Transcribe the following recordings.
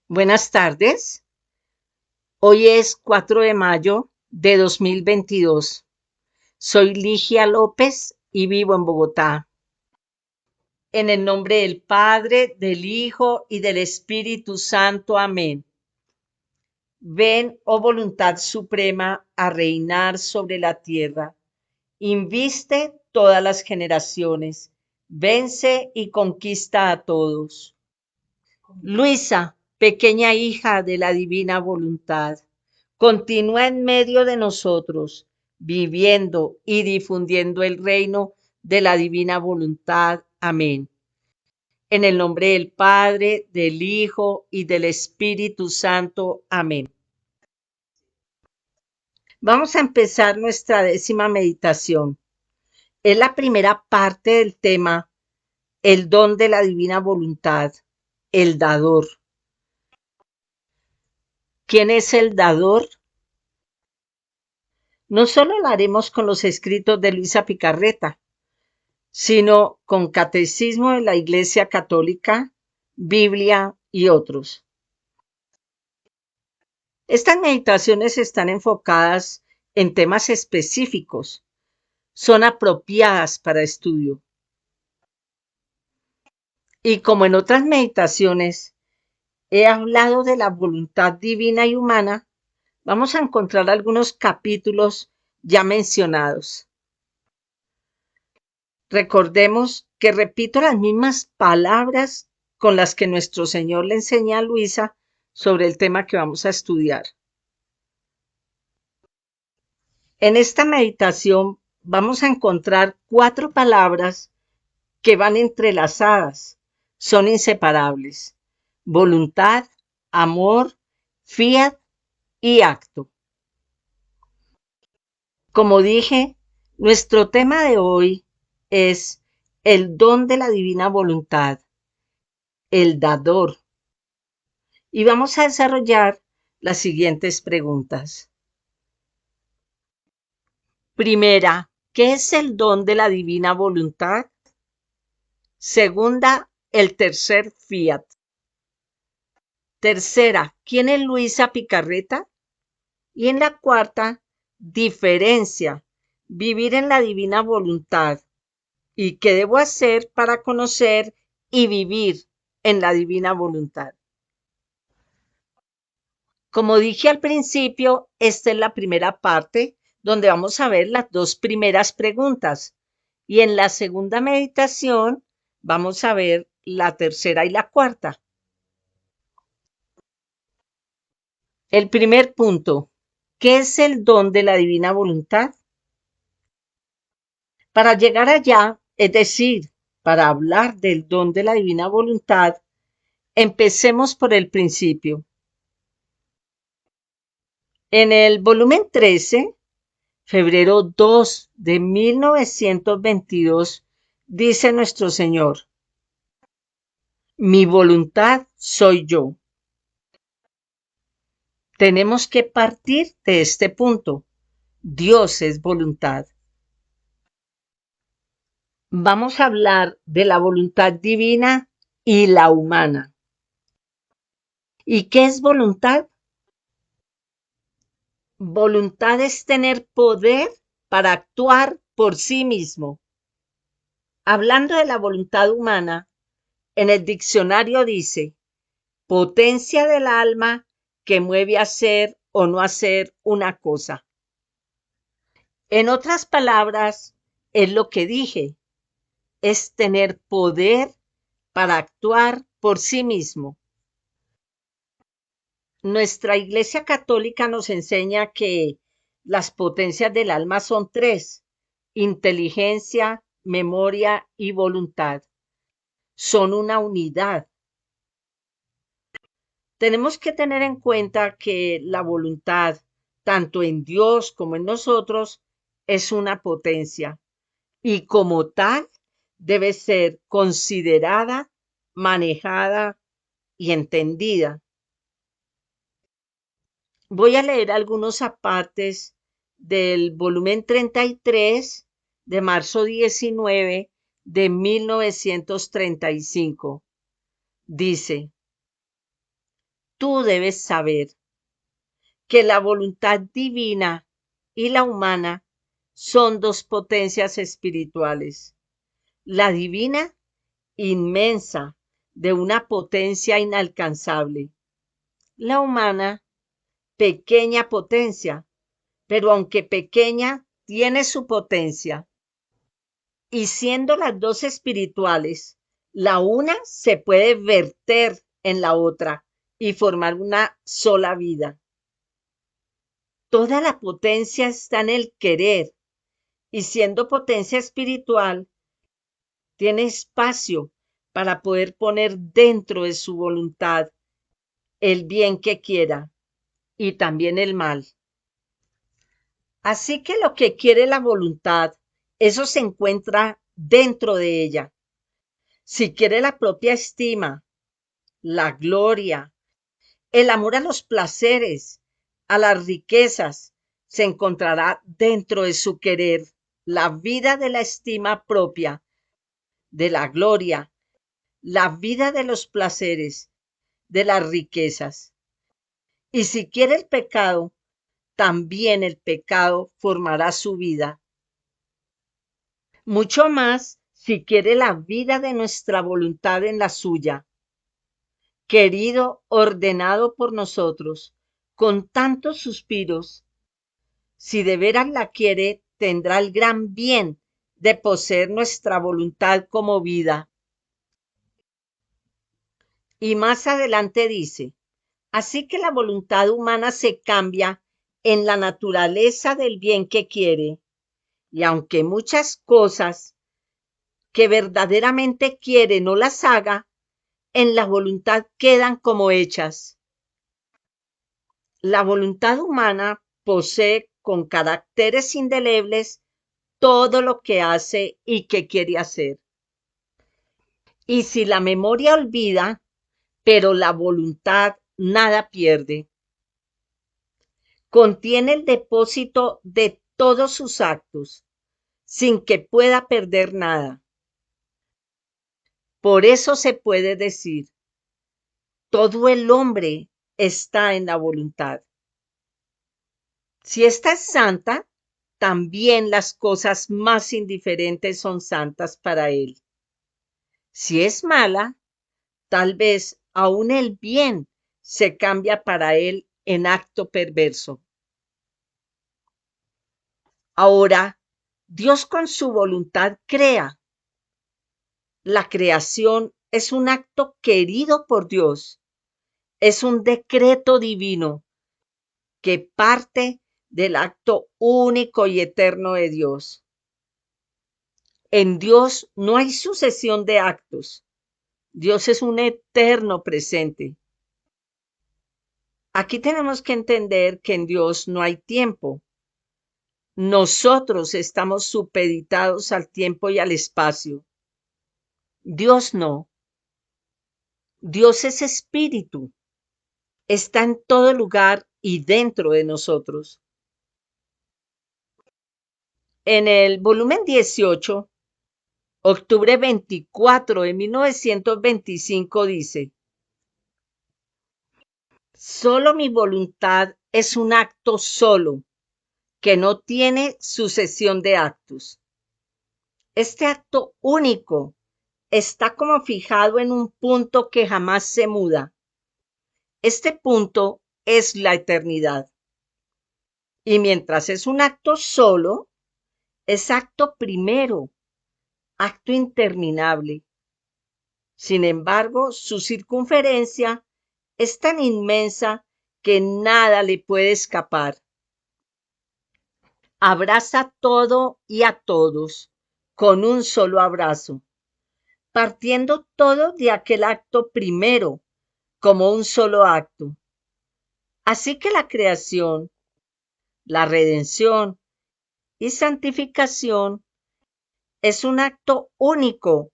Buenas tardes. Hoy es 4 de mayo de 2022. Soy Ligia López y vivo en Bogotá. En el nombre del Padre, del Hijo y del Espíritu Santo. Amén. Ven, oh voluntad suprema, a reinar sobre la tierra. Inviste todas las generaciones. Vence y conquista a todos. Luisa, pequeña hija de la divina voluntad, continúa en medio de nosotros, viviendo y difundiendo el reino de la divina voluntad. Amén. En el nombre del Padre, del Hijo y del Espíritu Santo. Amén. Vamos a empezar nuestra 10ª meditación. Es la primera parte del tema, el don de la divina voluntad, el dador. ¿Quién es el dador? No solo lo haremos con los escritos de Luisa Picarreta, sino con Catecismo de la Iglesia Católica, Biblia y otros. Estas meditaciones están enfocadas en temas específicos, son apropiadas para estudio. Y como en otras meditaciones he hablado de la voluntad divina y humana, vamos a encontrar algunos capítulos ya mencionados. Recordemos que repito las mismas palabras con las que nuestro Señor le enseña a Luisa sobre el tema que vamos a estudiar. En esta meditación vamos a encontrar 4 palabras que van entrelazadas, son inseparables: voluntad, amor, fiat y acto. Como dije, nuestro tema de hoy es el don de la divina voluntad, el dador. Y vamos a desarrollar las siguientes preguntas. Primera, ¿qué es el don de la divina voluntad? Segunda, el tercer fiat. Tercera, ¿quién es Luisa Picarreta? Y en la cuarta, diferencia, vivir en la divina voluntad. ¿Y qué debo hacer para conocer y vivir en la divina voluntad? Como dije al principio, esta es la primera parte donde vamos a ver las 2 primeras preguntas. Y en la segunda meditación vamos a ver la tercera y la cuarta. El primer punto, ¿qué es el don de la divina voluntad? Para llegar allá, es decir, para hablar del don de la divina voluntad, empecemos por el principio. En el volumen 13, febrero 2 de 1922, dice nuestro Señor: mi voluntad soy yo. Tenemos que partir de este punto. Dios es voluntad. Vamos a hablar de la voluntad divina y la humana. ¿Y qué es voluntad? Voluntad es tener poder para actuar por sí mismo. Hablando de la voluntad humana, en el diccionario dice: potencia del alma que mueve a hacer o no hacer una cosa. En otras palabras, es lo que dije, es tener poder para actuar por sí mismo. Nuestra Iglesia Católica nos enseña que las potencias del alma son 3: inteligencia, memoria y voluntad. Son una unidad. Tenemos que tener en cuenta que la voluntad, tanto en Dios como en nosotros, es una potencia y como tal debe ser considerada, manejada y entendida. Voy a leer algunos apartes del volumen 33 de marzo 19 de 1935. Dice: tú debes saber que la voluntad divina y la humana son dos potencias espirituales. La divina, inmensa, de una potencia inalcanzable. La humana, pequeña potencia, pero aunque pequeña, tiene su potencia. Y siendo las dos espirituales, la una se puede verter en la otra y formar una sola vida. Toda la potencia está en el querer y siendo potencia espiritual, tiene espacio para poder poner dentro de su voluntad el bien que quiera y también el mal. Así que lo que quiere la voluntad, eso se encuentra dentro de ella. Si quiere la propia estima, la gloria, el amor a los placeres, a las riquezas, se encontrará dentro de su querer la vida de la estima propia, de la gloria, la vida de los placeres, de las riquezas. Y si quiere el pecado, también el pecado formará su vida. Mucho más si quiere la vida de nuestra voluntad en la suya, querido, ordenado por nosotros, con tantos suspiros. Si de veras la quiere, tendrá el gran bien de poseer nuestra voluntad como vida. Y más adelante dice, así que la voluntad humana se cambia en la naturaleza del bien que quiere, y aunque muchas cosas que verdaderamente quiere no las haga, en la voluntad quedan como hechas. La voluntad humana posee con caracteres indelebles todo lo que hace y que quiere hacer. Y si la memoria olvida, pero la voluntad nada pierde. Contiene el depósito de todos sus actos, sin que pueda perder nada. Por eso se puede decir, todo el hombre está en la voluntad. Si esta es santa, también las cosas más indiferentes son santas para él. Si es mala, tal vez aún el bien se cambia para él en acto perverso. Ahora, Dios con su voluntad crea. La creación es un acto querido por Dios. Es un decreto divino que parte del acto único y eterno de Dios. En Dios no hay sucesión de actos. Dios es un eterno presente. Aquí tenemos que entender que en Dios no hay tiempo. Nosotros estamos supeditados al tiempo y al espacio. Dios no. Dios es espíritu. Está en todo lugar y dentro de nosotros. En el volumen 18, octubre 24 de 1925 dice, solo mi voluntad es un acto solo, que no tiene sucesión de actos. Este acto único está como fijado en un punto que jamás se muda. Este punto es la eternidad. Y mientras es un acto solo, es acto primero, acto interminable. Sin embargo, su circunferencia es tan inmensa que nada le puede escapar. Abraza todo y a todos con un solo abrazo, partiendo todo de aquel acto primero como un solo acto. Así que la creación, la redención y santificación es un acto único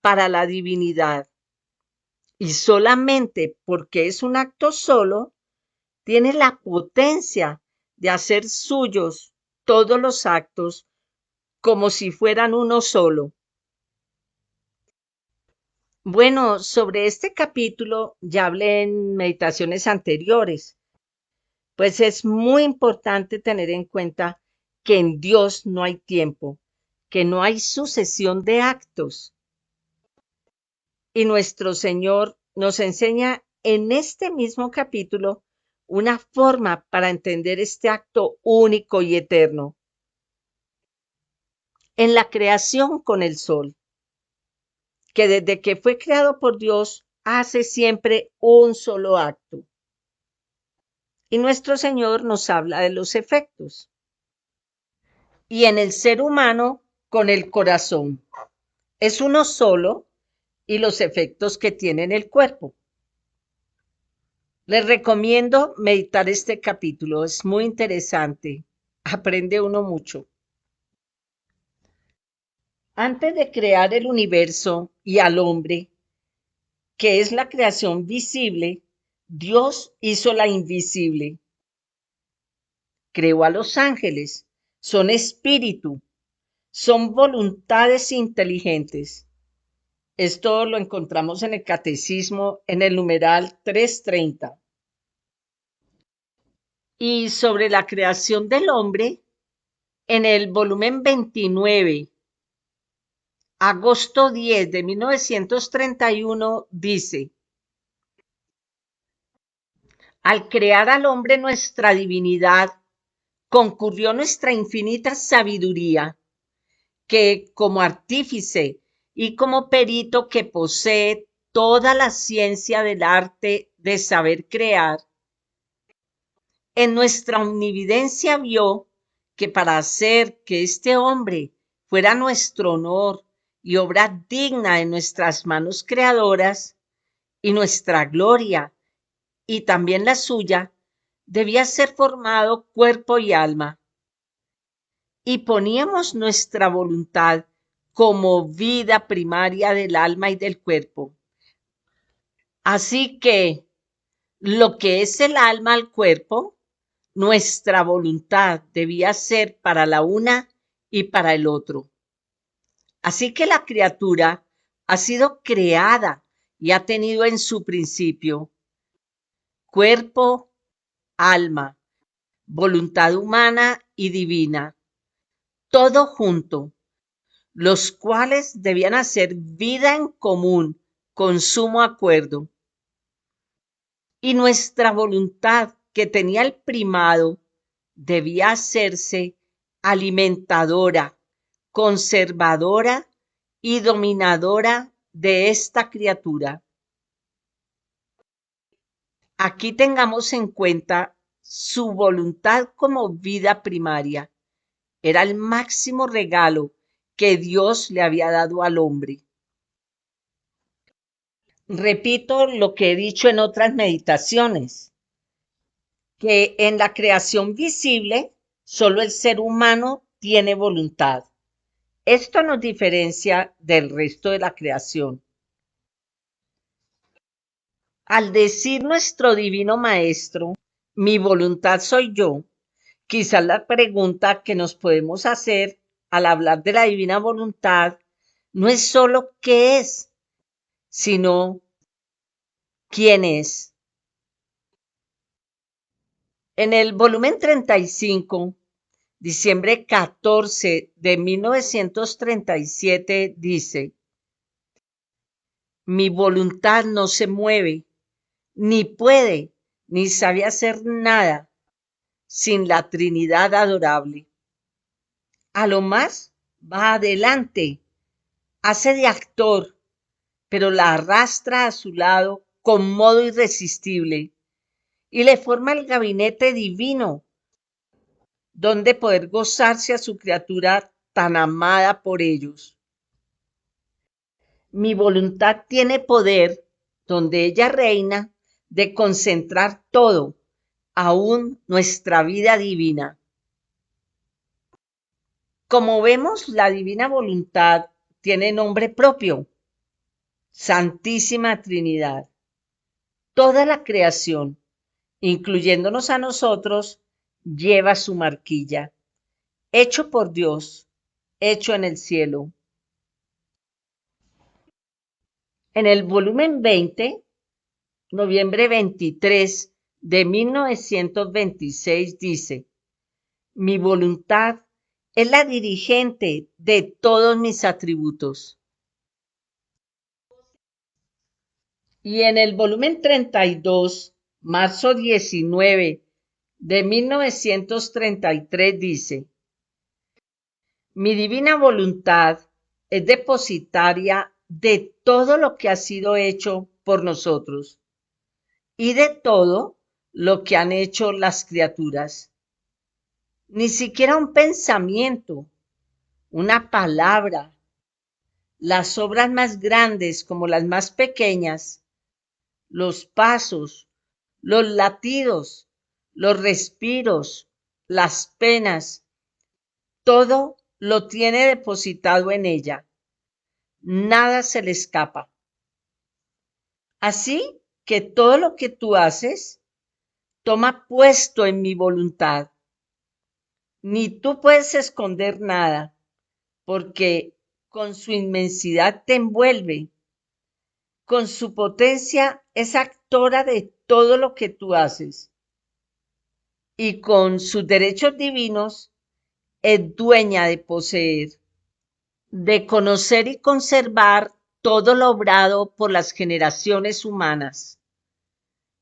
para la divinidad. Y solamente porque es un acto solo, tiene la potencia de hacer suyos todos los actos como si fueran uno solo. Bueno, sobre este capítulo ya hablé en meditaciones anteriores, pues es muy importante tener en cuenta que en Dios no hay tiempo, que no hay sucesión de actos. Y nuestro Señor nos enseña en este mismo capítulo una forma para entender este acto único y eterno. En la creación con el sol, que desde que fue creado por Dios hace siempre un solo acto. Y nuestro Señor nos habla de los efectos. Y en el ser humano con el corazón. Es uno solo y los efectos que tiene en el cuerpo. Les recomiendo meditar este capítulo, es muy interesante, aprende uno mucho. Antes de crear el universo y al hombre, que es la creación visible, Dios hizo la invisible. Creó a los ángeles, son espíritu, son voluntades inteligentes. Esto lo encontramos en el Catecismo en el numeral 330. Y sobre la creación del hombre, en el volumen 29, agosto 10 de 1931, dice: al crear al hombre nuestra divinidad, concurrió nuestra infinita sabiduría, que como artífice y como perito que posee toda la ciencia del arte de saber crear, en nuestra omnividencia vio que para hacer que este hombre fuera nuestro honor y obra digna de nuestras manos creadoras y nuestra gloria y también la suya, debía ser formado cuerpo y alma. Y poníamos nuestra voluntad como vida primaria del alma y del cuerpo. Así que lo que es el alma al cuerpo, nuestra voluntad debía ser para la una y para el otro. Así que la criatura ha sido creada y ha tenido en su principio cuerpo, alma, voluntad humana y divina, todo junto, los cuales debían hacer vida en común con sumo acuerdo. Y nuestra voluntad, que tenía el primado, debía hacerse alimentadora, conservadora y dominadora de esta criatura. Aquí tengamos en cuenta su voluntad como vida primaria. Era el máximo regalo que Dios le había dado al hombre. Repito lo que he dicho en otras meditaciones, que en la creación visible solo el ser humano tiene voluntad. Esto nos diferencia del resto de la creación. Al decir nuestro divino maestro, mi voluntad soy yo, quizás la pregunta que nos podemos hacer al hablar de la divina voluntad no es solo qué es, sino quién es. En el volumen 35, diciembre 14 de 1937, dice: mi voluntad no se mueve, ni puede, ni sabe hacer nada sin la Trinidad adorable. A lo más va adelante, hace de actor, pero la arrastra a su lado con modo irresistible y le forma el gabinete divino donde poder gozarse a su criatura tan amada por ellos. Mi voluntad tiene poder, donde ella reina, de concentrar todo, aún nuestra vida divina. Como vemos, la divina voluntad tiene nombre propio: Santísima Trinidad. Toda la creación, incluyéndonos a nosotros, lleva su marquilla. Hecho por Dios, hecho en el cielo. En el volumen 20, noviembre 23 de 1926 dice: mi voluntad es la dirigente de todos mis atributos. Y en el volumen 32, marzo 19 de 1933 dice: mi divina voluntad es depositaria de todo lo que ha sido hecho por nosotros y de todo lo que han hecho las criaturas. Ni siquiera un pensamiento, una palabra, las obras más grandes como las más pequeñas, los pasos, los latidos, los respiros, las penas, todo lo tiene depositado en ella. Nada se le escapa. Así que todo lo que tú haces toma puesto en mi voluntad. Ni tú puedes esconder nada, porque con su inmensidad te envuelve. Con su potencia es actora de todo lo que tú haces. Y con sus derechos divinos es dueña de poseer, de conocer y conservar todo lo obrado por las generaciones humanas,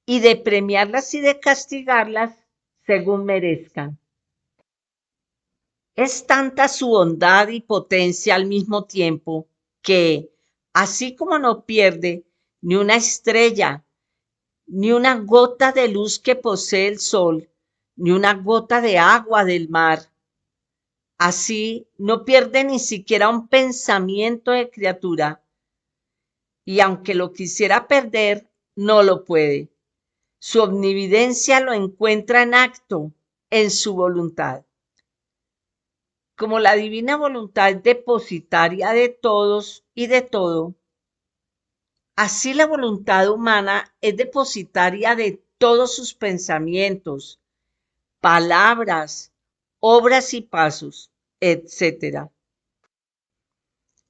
y de premiarlas y de castigarlas según merezcan. Es tanta su bondad y potencia al mismo tiempo que, así como no pierde ni una estrella, ni una gota de luz que posee el sol, ni una gota de agua del mar, así no pierde ni siquiera un pensamiento de criatura, y aunque lo quisiera perder, no lo puede. Su omnividencia lo encuentra en acto, en su voluntad. Como la divina voluntad es depositaria de todos y de todo, así la voluntad humana es depositaria de todos sus pensamientos, palabras, obras y pasos, etc.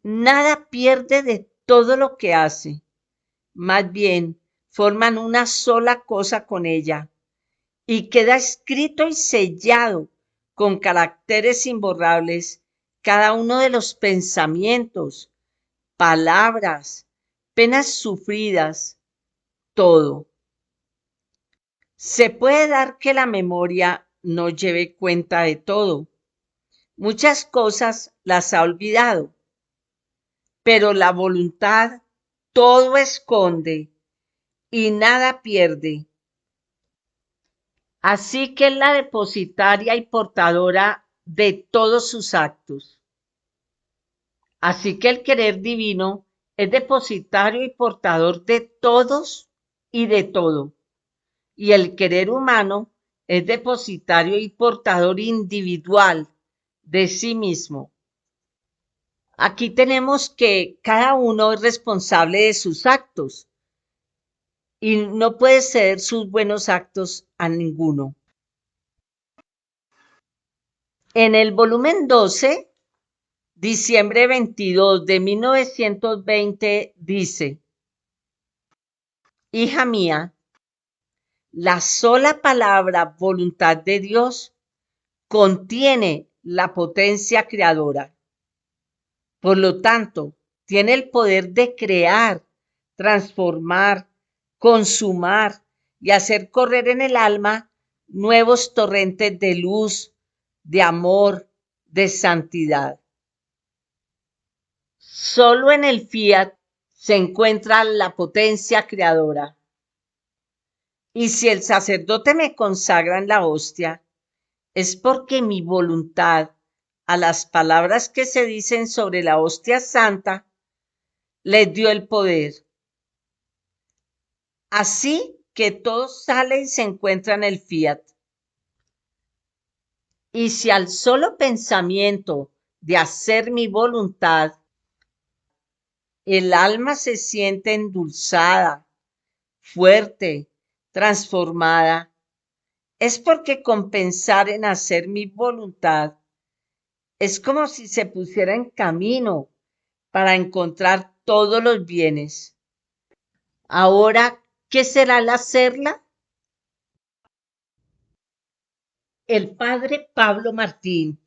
Nada pierde de todo lo que hace, más bien forman una sola cosa con ella, y queda escrito y sellado con caracteres imborrables cada uno de los pensamientos, palabras, penas sufridas, todo. Se puede dar que la memoria no lleve cuenta de todo. Muchas cosas las ha olvidado, pero la voluntad todo esconde y nada pierde. Así que es la depositaria y portadora de todos sus actos. Así que el querer divino es depositario y portador de todos y de todo. Y el querer humano es depositario y portador individual de sí mismo. Aquí tenemos que cada uno es responsable de sus actos y no puede ceder sus buenos actos a ninguno. En el volumen 12, diciembre 22 de 1920, dice: hija mía, la sola palabra voluntad de Dios contiene la potencia creadora. Por lo tanto, tiene el poder de crear, transformar, consumar y hacer correr en el alma nuevos torrentes de luz, de amor, de santidad. Solo en el fiat se encuentra la potencia creadora. Y si el sacerdote me consagra en la hostia, es porque mi voluntad, a las palabras que se dicen sobre la hostia santa, les dio el poder. Así que todo sale y se encuentra en el fiat. Y si al solo pensamiento de hacer mi voluntad, el alma se siente endulzada, fuerte, transformada, es porque con pensar en hacer mi voluntad es como si se pusiera en camino para encontrar todos los bienes. Ahora, ¿qué será el hacerla? El padre Pablo Martín,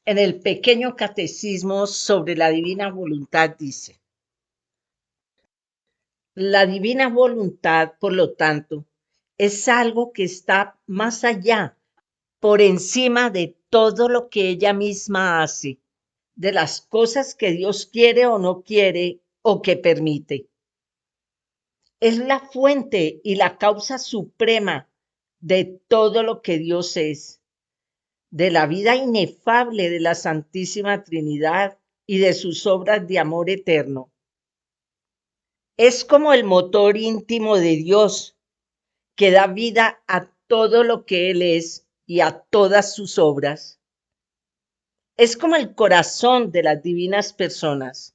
en el pequeño catecismo sobre la divina voluntad, dice: la divina voluntad, por lo tanto, es algo que está más allá, por encima de todo lo que ella misma hace, de las cosas que Dios quiere o no quiere o que permite. Es la fuente y la causa suprema de todo lo que Dios es, de la vida inefable de la Santísima Trinidad y de sus obras de amor eterno. Es como el motor íntimo de Dios que da vida a todo lo que Él es y a todas sus obras. Es como el corazón de las divinas personas.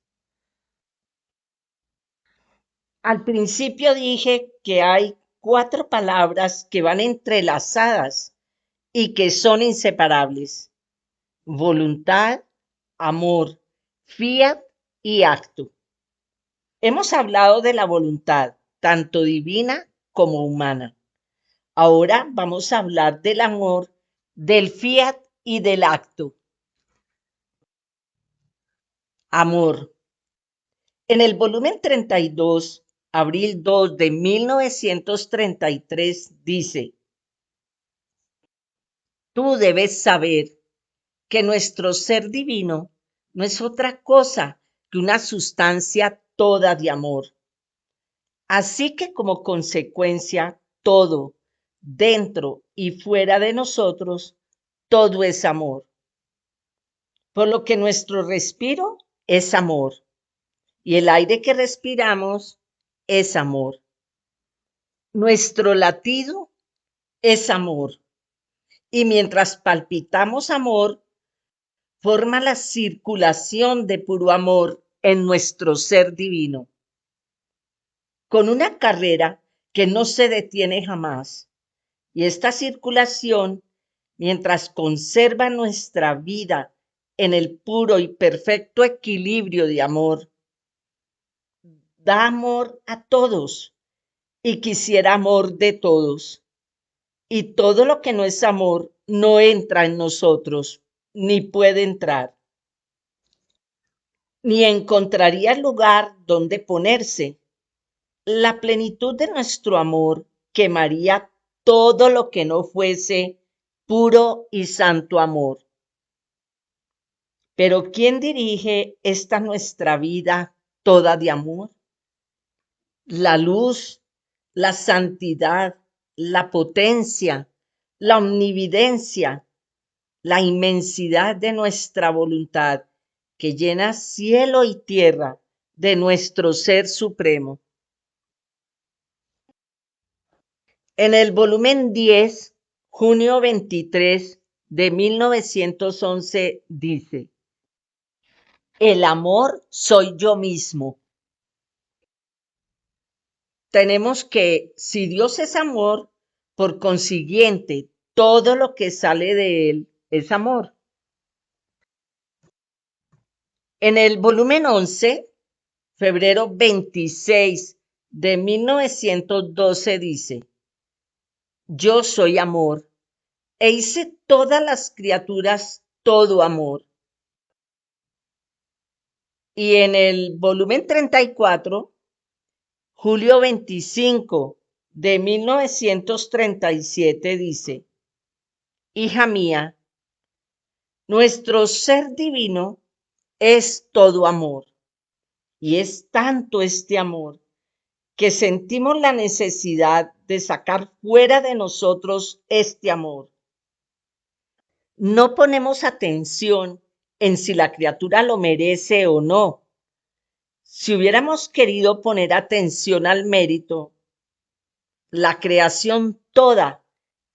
Al principio dije que hay 4 palabras que van entrelazadas y que son inseparables: voluntad, amor, fiat y acto. Hemos hablado de la voluntad, tanto divina como humana. Ahora vamos a hablar del amor, del fiat y del acto. Amor. En el volumen 32, abril 2 de 1933, dice: tú debes saber que nuestro ser divino no es otra cosa que una sustancia toda de amor. Así que como consecuencia, todo, dentro y fuera de nosotros, todo es amor. Por lo que nuestro respiro es amor y el aire que respiramos es amor. Nuestro latido es amor y mientras palpitamos amor, forma la circulación de puro amor en nuestro ser divino, con una carrera que no se detiene jamás. Y esta circulación, mientras conserva nuestra vida en el puro y perfecto equilibrio de amor, da amor a todos y quisiera amor de todos. Y todo lo que no es amor no entra en nosotros, ni puede entrar, ni encontraría lugar donde ponerse. La plenitud de nuestro amor quemaría todo lo que no fuese puro y santo amor. Pero ¿quién dirige esta nuestra vida toda de amor? La luz, la santidad, la potencia, la omnividencia, la inmensidad de nuestra voluntad que llena cielo y tierra de nuestro ser supremo. En el volumen 10, junio 23 de 1911, dice: el amor soy yo mismo. Tenemos que, si Dios es amor, por consiguiente, todo lo que sale de Él es amor. En el volumen 11, febrero 26 de 1912, dice: yo soy amor, e hice todas las criaturas todo amor. Y en el volumen 34, julio 25 de 1937, dice: hija mía, nuestro ser divino es todo amor, y es tanto este amor que sentimos la necesidad de sacar fuera de nosotros este amor. No ponemos atención en si la criatura lo merece o no. Si hubiéramos querido poner atención al mérito, la creación toda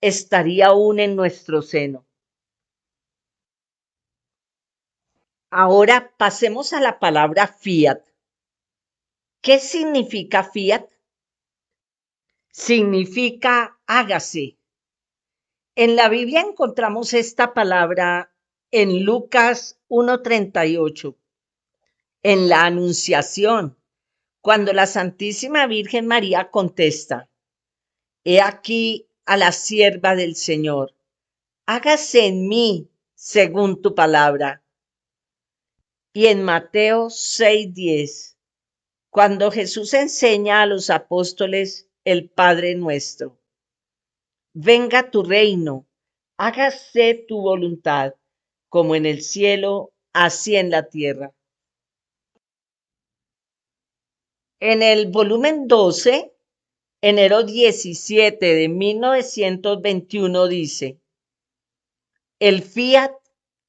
estaría aún en nuestro seno. Ahora pasemos a la palabra fiat. ¿Qué significa fiat? Significa hágase. En la Biblia encontramos esta palabra en Lucas 1:38, en la Anunciación, Cuando la Santísima Virgen María contesta, he aquí a la sierva del Señor, hágase en mí según tu palabra. Y en Mateo 6:10, cuando Jesús enseña a los apóstoles el Padre Nuestro, venga tu reino, hágase tu voluntad, como en el cielo, así en la tierra. En el volumen 12, enero 17 de 1921 dice, el Fiat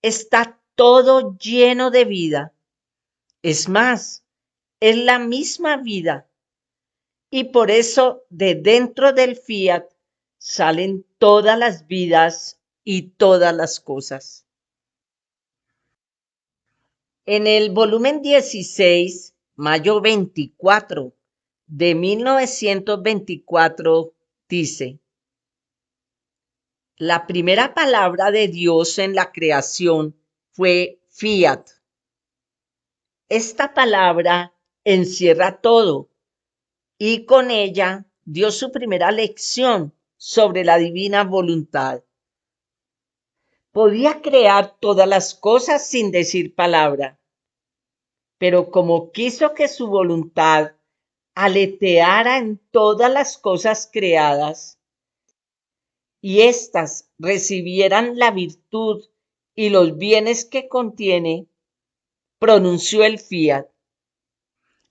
está todo lleno de vida. Es más, es la misma vida. Y por eso de dentro del Fiat salen todas las vidas y todas las cosas. En el volumen 16, mayo 24 de 1924, dice, la primera palabra de Dios en la creación fue Fiat. Esta palabra encierra todo y con ella dio su primera lección sobre la divina voluntad. Podía crear todas las cosas sin decir palabra, pero como quiso que su voluntad aleteara en todas las cosas creadas y éstas recibieran la virtud y los bienes que contiene, pronunció el Fiat.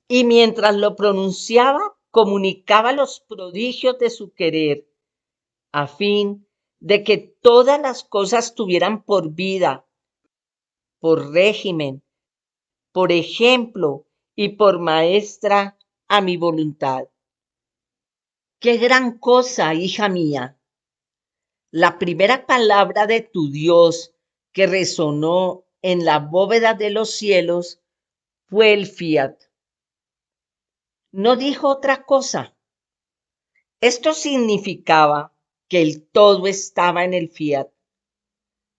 Y mientras lo pronunciaba, comunicaba los prodigios de su querer, a fin de que todas las cosas tuvieran por vida, por régimen, por ejemplo y por maestra a mi voluntad. ¡Qué gran cosa, hija mía! La primera palabra de tu Dios que resonó en la bóveda de los cielos fue el Fiat. No dijo otra cosa. Esto significaba que el todo estaba en el Fiat.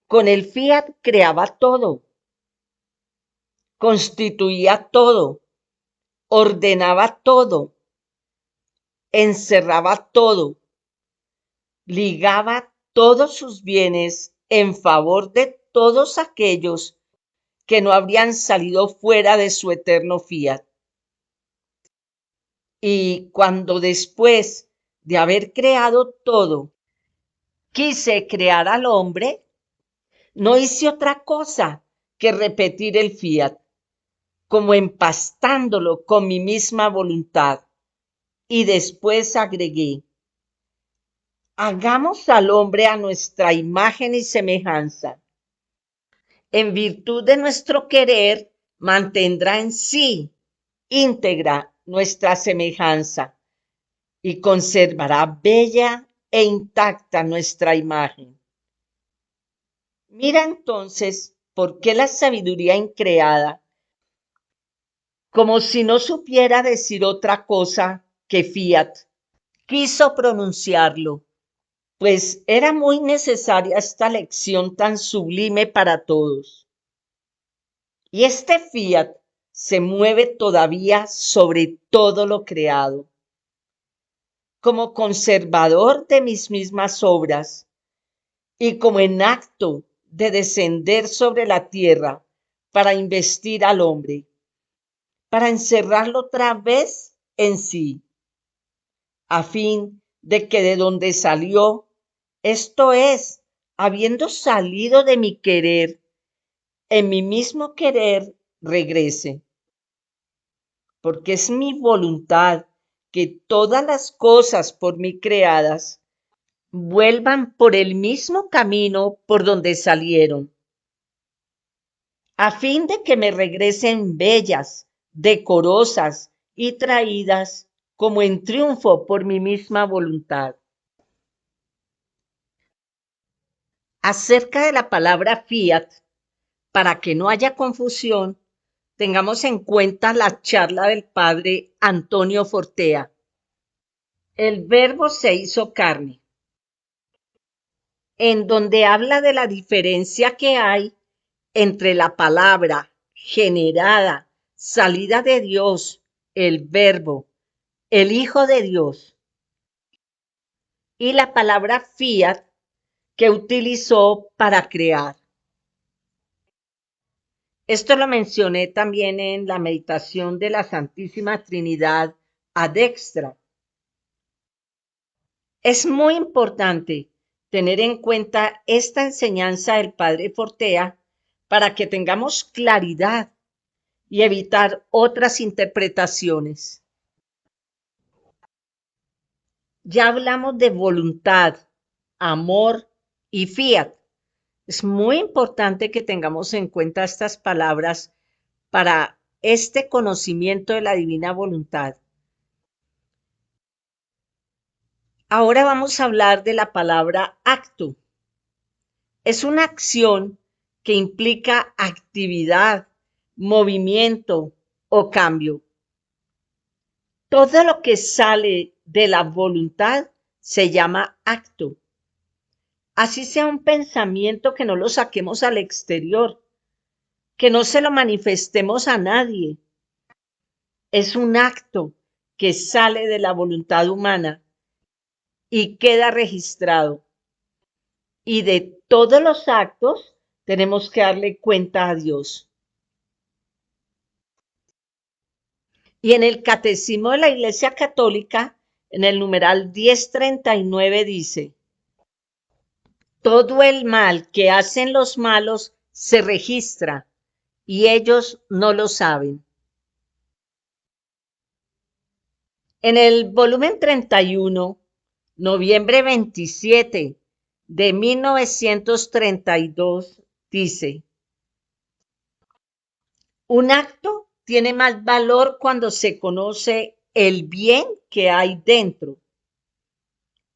Con el Fiat creaba todo, constituía todo, ordenaba todo, encerraba todo, ligaba todos sus bienes en favor de todos aquellos que no habrían salido fuera de su eterno Fiat. Y cuando después de haber creado todo, quise crear al hombre, no hice otra cosa que repetir el Fiat, como empastándolo con mi misma voluntad. Y después agregué, hagamos al hombre a nuestra imagen y semejanza. En virtud de nuestro querer, mantendrá en sí íntegra nuestra semejanza y conservará bella e intacta nuestra imagen. Mira entonces por qué la sabiduría increada, como si no supiera decir otra cosa que Fiat, quiso pronunciarlo, pues era muy necesaria esta lección tan sublime para todos. Y este Fiat se mueve todavía sobre todo lo creado. Como conservador de mis mismas obras y como en acto de descender sobre la tierra para investir al hombre, para encerrarlo otra vez en sí, a fin de que de donde salió, esto es, habiendo salido de mi querer, en mi mismo querer regrese. Porque es mi voluntad que todas las cosas por mí creadas vuelvan por el mismo camino por donde salieron, a fin de que me regresen bellas, decorosas y traídas como en triunfo por mi misma voluntad. Acerca de la palabra Fiat, para que no haya confusión, tengamos en cuenta la charla del padre Antonio Fortea. El verbo se hizo carne, en donde habla de la diferencia que hay entre la palabra generada, salida de Dios el Verbo, el Hijo de Dios, y la palabra fiat que utilizó para crear. Esto lo mencioné también en la meditación de la Santísima Trinidad ad extra. Es muy importante tener en cuenta esta enseñanza del Padre Fortea para que tengamos claridad y evitar otras interpretaciones. Ya hablamos de voluntad, amor y fiat. Es muy importante que tengamos en cuenta estas palabras para este conocimiento de la divina voluntad. Ahora vamos a hablar de la palabra acto. Es una acción que implica actividad, movimiento o cambio. Todo lo que sale de la voluntad se llama acto. Así sea un pensamiento que no lo saquemos al exterior, que no se lo manifestemos a nadie. Es un acto que sale de la voluntad humana y queda registrado. Y de todos los actos tenemos que darle cuenta a Dios. Y en el Catecismo de la Iglesia Católica, en el numeral 1039 dice: todo el mal que hacen los malos se registra y ellos no lo saben. En el volumen 31, noviembre 27 de 1932, dice: un acto tiene más valor cuando se conoce el bien que hay dentro.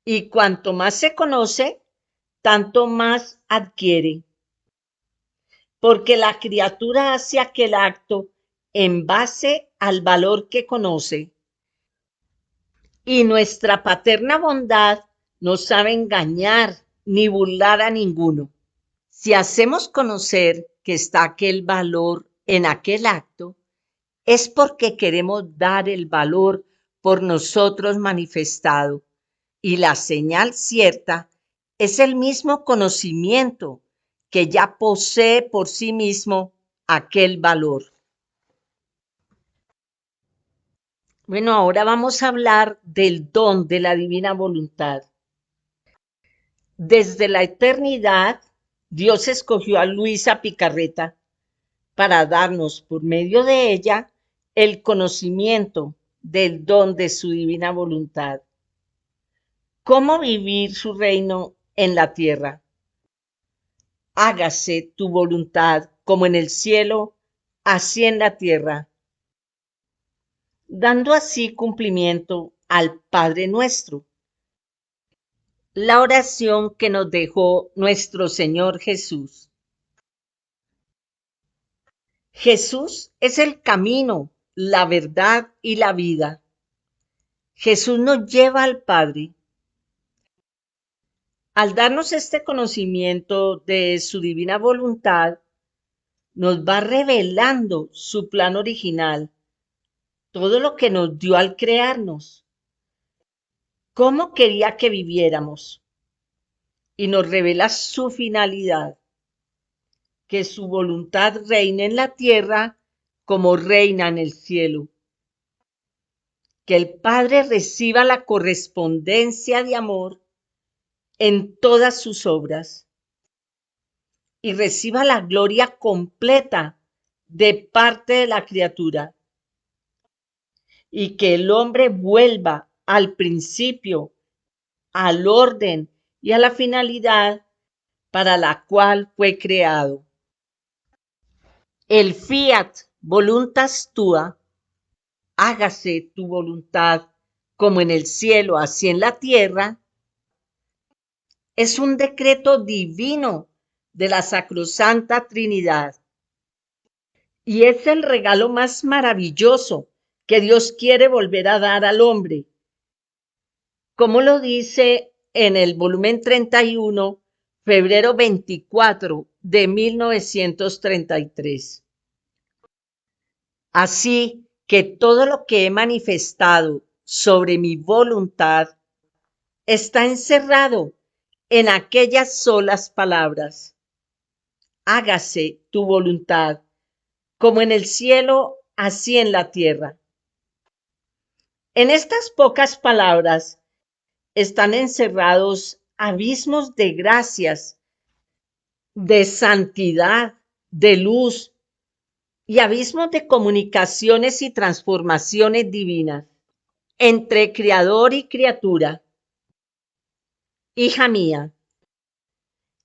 Y cuanto más se conoce, tanto más adquiere. Porque la criatura hace aquel acto en base al valor que conoce. Y nuestra paterna bondad no sabe engañar ni burlar a ninguno. Si hacemos conocer que está aquel valor en aquel acto, es porque queremos dar el valor por nosotros manifestado. Y la señal cierta es el mismo conocimiento que ya posee por sí mismo aquel valor. Bueno, ahora vamos a hablar del don de la divina voluntad. Desde la eternidad, Dios escogió a Luisa Picarreta para darnos por medio de ella el conocimiento del don de su divina voluntad. ¿Cómo vivir su reino en la tierra? Hágase tu voluntad como en el cielo, así en la tierra, dando así cumplimiento al Padre nuestro, la oración que nos dejó nuestro Señor Jesús. Jesús es el camino, la verdad y la vida. Jesús nos lleva al Padre. Al darnos este conocimiento de su divina voluntad, nos va revelando su plan original, todo lo que nos dio al crearnos, cómo quería que viviéramos, y nos revela su finalidad, que su voluntad reine en la tierra como reina en el cielo, que el Padre reciba la correspondencia de amor en todas sus obras y reciba la gloria completa de parte de la criatura, y que el hombre vuelva al principio, al orden y a la finalidad para la cual fue creado. El fiat voluntas tua, hágase tu voluntad como en el cielo, así en la tierra, es un decreto divino de la Sacrosanta Trinidad. Y es el regalo más maravilloso que Dios quiere volver a dar al hombre. Como lo dice en el volumen 31, febrero 24 de 1933. Así que todo lo que he manifestado sobre mi voluntad está encerrado en aquellas solas palabras. Hágase tu voluntad, como en el cielo, así en la tierra. En estas pocas palabras están encerrados abismos de gracias, de santidad, de luz y abismos de comunicaciones y transformaciones divinas entre creador y criatura. Hija mía,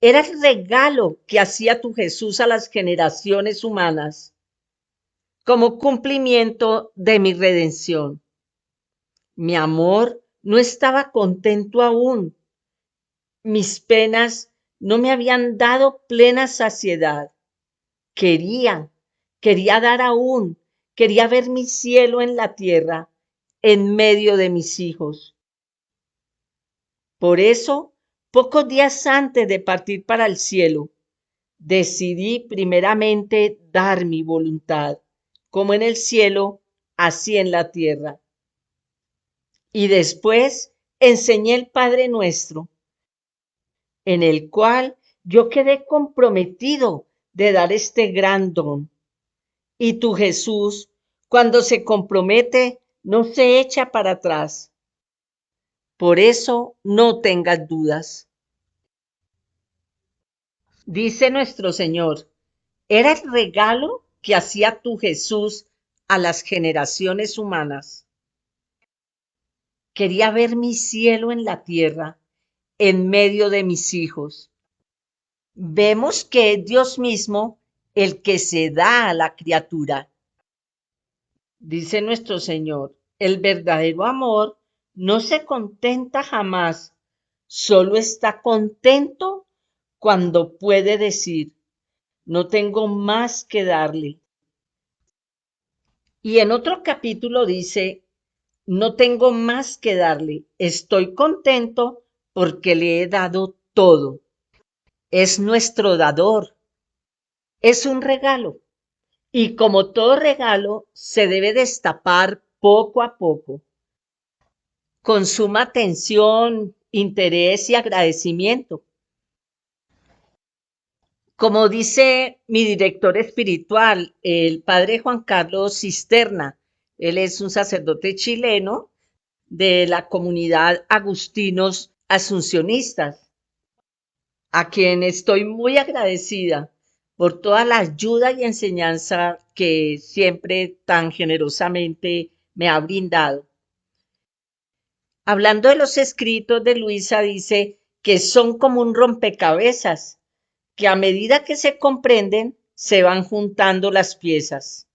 era el regalo que hacía tu Jesús a las generaciones humanas como cumplimiento de mi redención. Mi amor no estaba contento aún. Mis penas no me habían dado plena saciedad. Quería, quería dar aún, quería ver mi cielo en la tierra, en medio de mis hijos. Por eso, pocos días antes de partir para el cielo, decidí primeramente dar mi voluntad, como en el cielo, así en la tierra. Y después enseñé el Padre Nuestro, en el cual yo quedé comprometido de dar este gran don. Y tu Jesús, cuando se compromete, no se echa para atrás. Por eso no tengas dudas. Dice nuestro Señor, era el regalo que hacía tu Jesús a las generaciones humanas. Quería ver mi cielo en la tierra, en medio de mis hijos. Vemos que es Dios mismo el que se da a la criatura. Dice nuestro Señor, el verdadero amor no se contenta jamás, solo está contento cuando puede decir, no tengo más que darle. Y en otro capítulo dice, no tengo más que darle, estoy contento porque le he dado todo. Es nuestro dador, es un regalo. Y como todo regalo, se debe destapar poco a poco, con suma atención, interés y agradecimiento. Como dice mi director espiritual, el padre Juan Carlos Cisterna, él es un sacerdote chileno de la comunidad Agustinos Asuncionistas, a quien estoy muy agradecida por toda la ayuda y enseñanza que siempre tan generosamente me ha brindado. Hablando de los escritos de Luisa, dice que son como un rompecabezas, que a medida que se comprenden, se van juntando las piezas.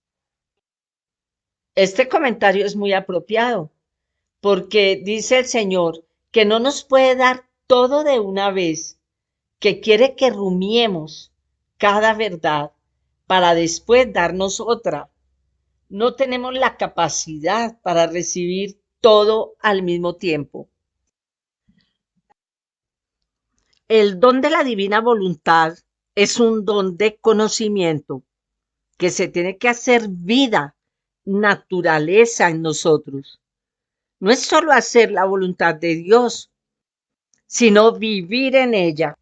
Este comentario es muy apropiado, porque dice el Señor que no nos puede dar todo de una vez, que quiere que rumiemos cada verdad para después darnos otra. No tenemos la capacidad para recibir todo al mismo tiempo. El don de la divina voluntad es un don de conocimiento que se tiene que hacer vida, naturaleza en nosotros. No es solo hacer la voluntad de Dios, sino vivir en ella,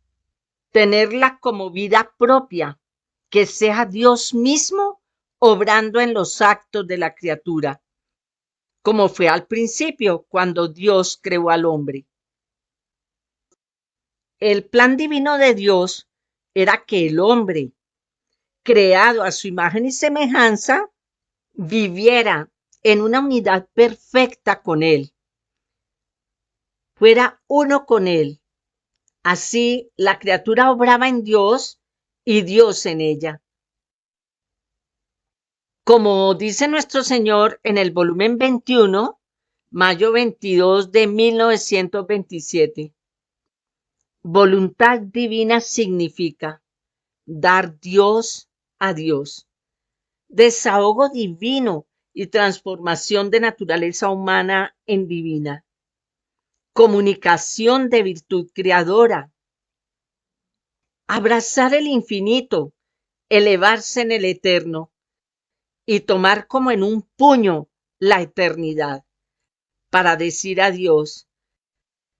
tenerla como vida propia, que sea Dios mismo obrando en los actos de la criatura, como fue al principio cuando Dios creó al hombre. El plan divino de Dios era que el hombre, creado a su imagen y semejanza, viviera en una unidad perfecta con Él, fuera uno con Él. Así la criatura obraba en Dios y Dios en ella. Como dice nuestro Señor en el volumen 21, mayo 22 de 1927, voluntad divina significa dar Dios a Dios, desahogo divino y transformación de naturaleza humana en divina, comunicación de virtud creadora, abrazar el infinito, elevarse en el eterno, y tomar como en un puño la eternidad para decir a Dios,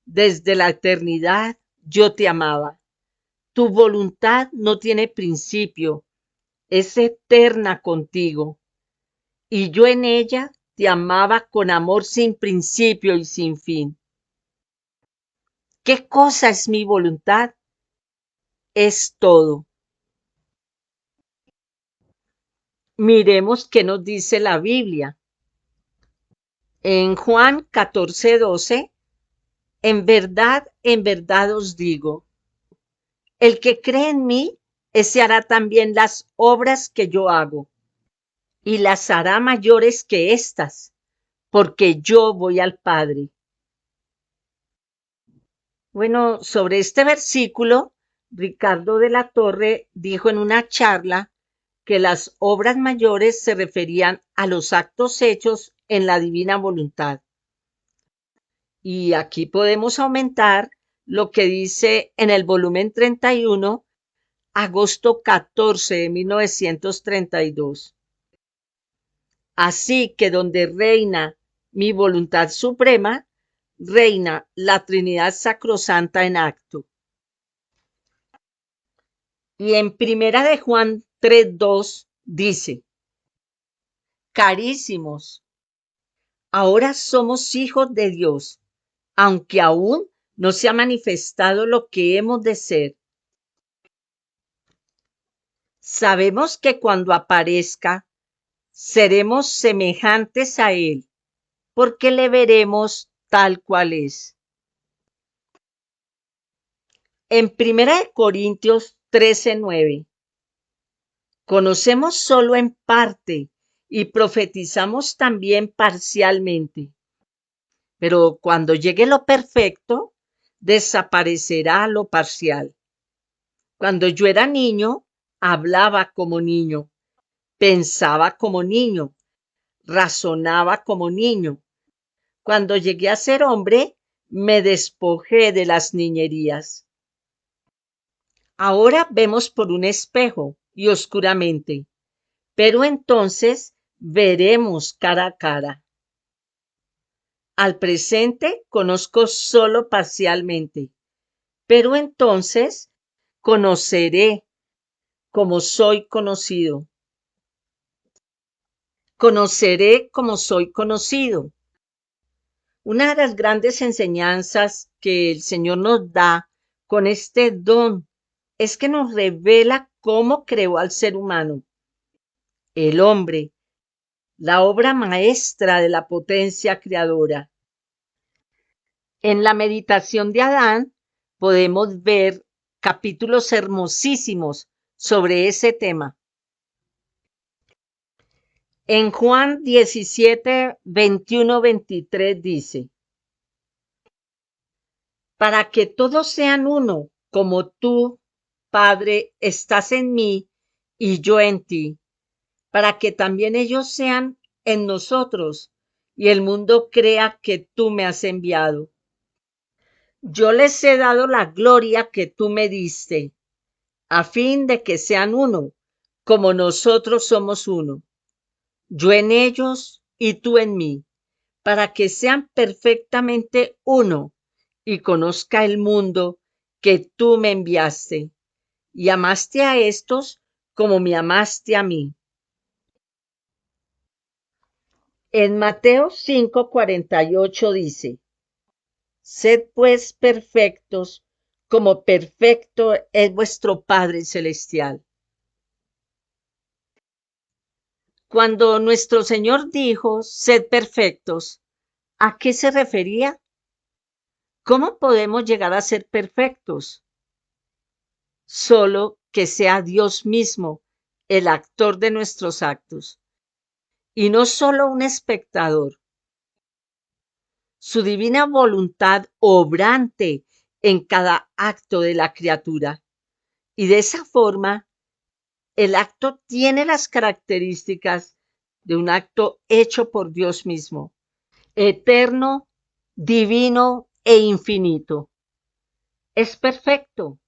desde la eternidad yo te amaba. Tu voluntad no tiene principio, es eterna contigo, y yo en ella te amaba con amor sin principio y sin fin. ¿Qué cosa es mi voluntad? Es todo. Miremos qué nos dice la Biblia. En Juan 14:12, en verdad os digo, el que cree en mí, ese hará también las obras que yo hago, y las hará mayores que estas, porque yo voy al Padre. Bueno, sobre este versículo, Ricardo de la Torre dijo en una charla que las obras mayores se referían a los actos hechos en la divina voluntad. Y aquí podemos aumentar lo que dice en el volumen 31, agosto 14 de 1932. Así que donde reina mi voluntad suprema, reina la Trinidad Sacrosanta en acto. Y en Primera de Juan 3:2 dice, carísimos, ahora somos hijos de Dios, aunque aún no se ha manifestado lo que hemos de ser. Sabemos que cuando aparezca, seremos semejantes a Él, porque le veremos tal cual es. En Primera de Corintios 13:9, conocemos solo en parte y profetizamos también parcialmente. Pero cuando llegue lo perfecto, desaparecerá lo parcial. Cuando yo era niño, hablaba como niño, pensaba como niño, razonaba como niño. Cuando llegué a ser hombre, me despojé de las niñerías. Ahora vemos por un espejo y oscuramente, pero entonces veremos cara a cara. Al presente conozco solo parcialmente, pero entonces conoceré como soy conocido. Conoceré como soy conocido. Una de las grandes enseñanzas que el Señor nos da con este don es que nos revela cómo creó al ser humano, el hombre, la obra maestra de la potencia creadora. En la meditación de Adán podemos ver capítulos hermosísimos sobre ese tema. En Juan 17, 21, 23 dice, para que todos sean uno, como tú, Padre, estás en mí y yo en ti, para que también ellos sean en nosotros y el mundo crea que tú me has enviado. Yo les he dado la gloria que tú me diste, a fin de que sean uno, como nosotros somos uno, yo en ellos y tú en mí, para que sean perfectamente uno y conozca el mundo que tú me enviaste y amaste a estos como me amaste a mí. En Mateo 5:48 dice, sed pues perfectos como perfecto es vuestro Padre Celestial. Cuando nuestro Señor dijo, sed perfectos, ¿a qué se refería? ¿Cómo podemos llegar a ser perfectos? Solo que sea Dios mismo el actor de nuestros actos y no solo un espectador. Su divina voluntad obrante en cada acto de la criatura. Y de esa forma, el acto tiene las características de un acto hecho por Dios mismo, eterno, divino e infinito. Es perfecto,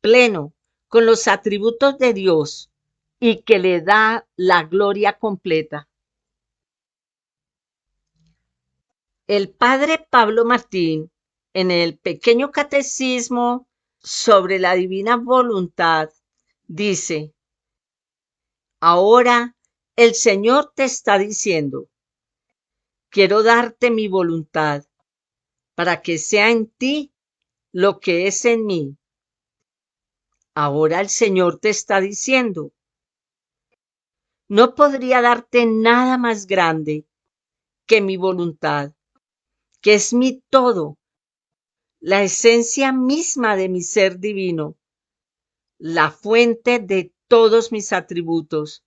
pleno, con los atributos de Dios, y que le da la gloria completa. El padre Pablo Martín, en el pequeño catecismo sobre la divina voluntad, dice: ahora el Señor te está diciendo, quiero darte mi voluntad para que sea en ti lo que es en mí. Ahora el Señor te está diciendo, no podría darte nada más grande que mi voluntad, que es mi todo, la esencia misma de mi ser divino, la fuente de todos mis atributos,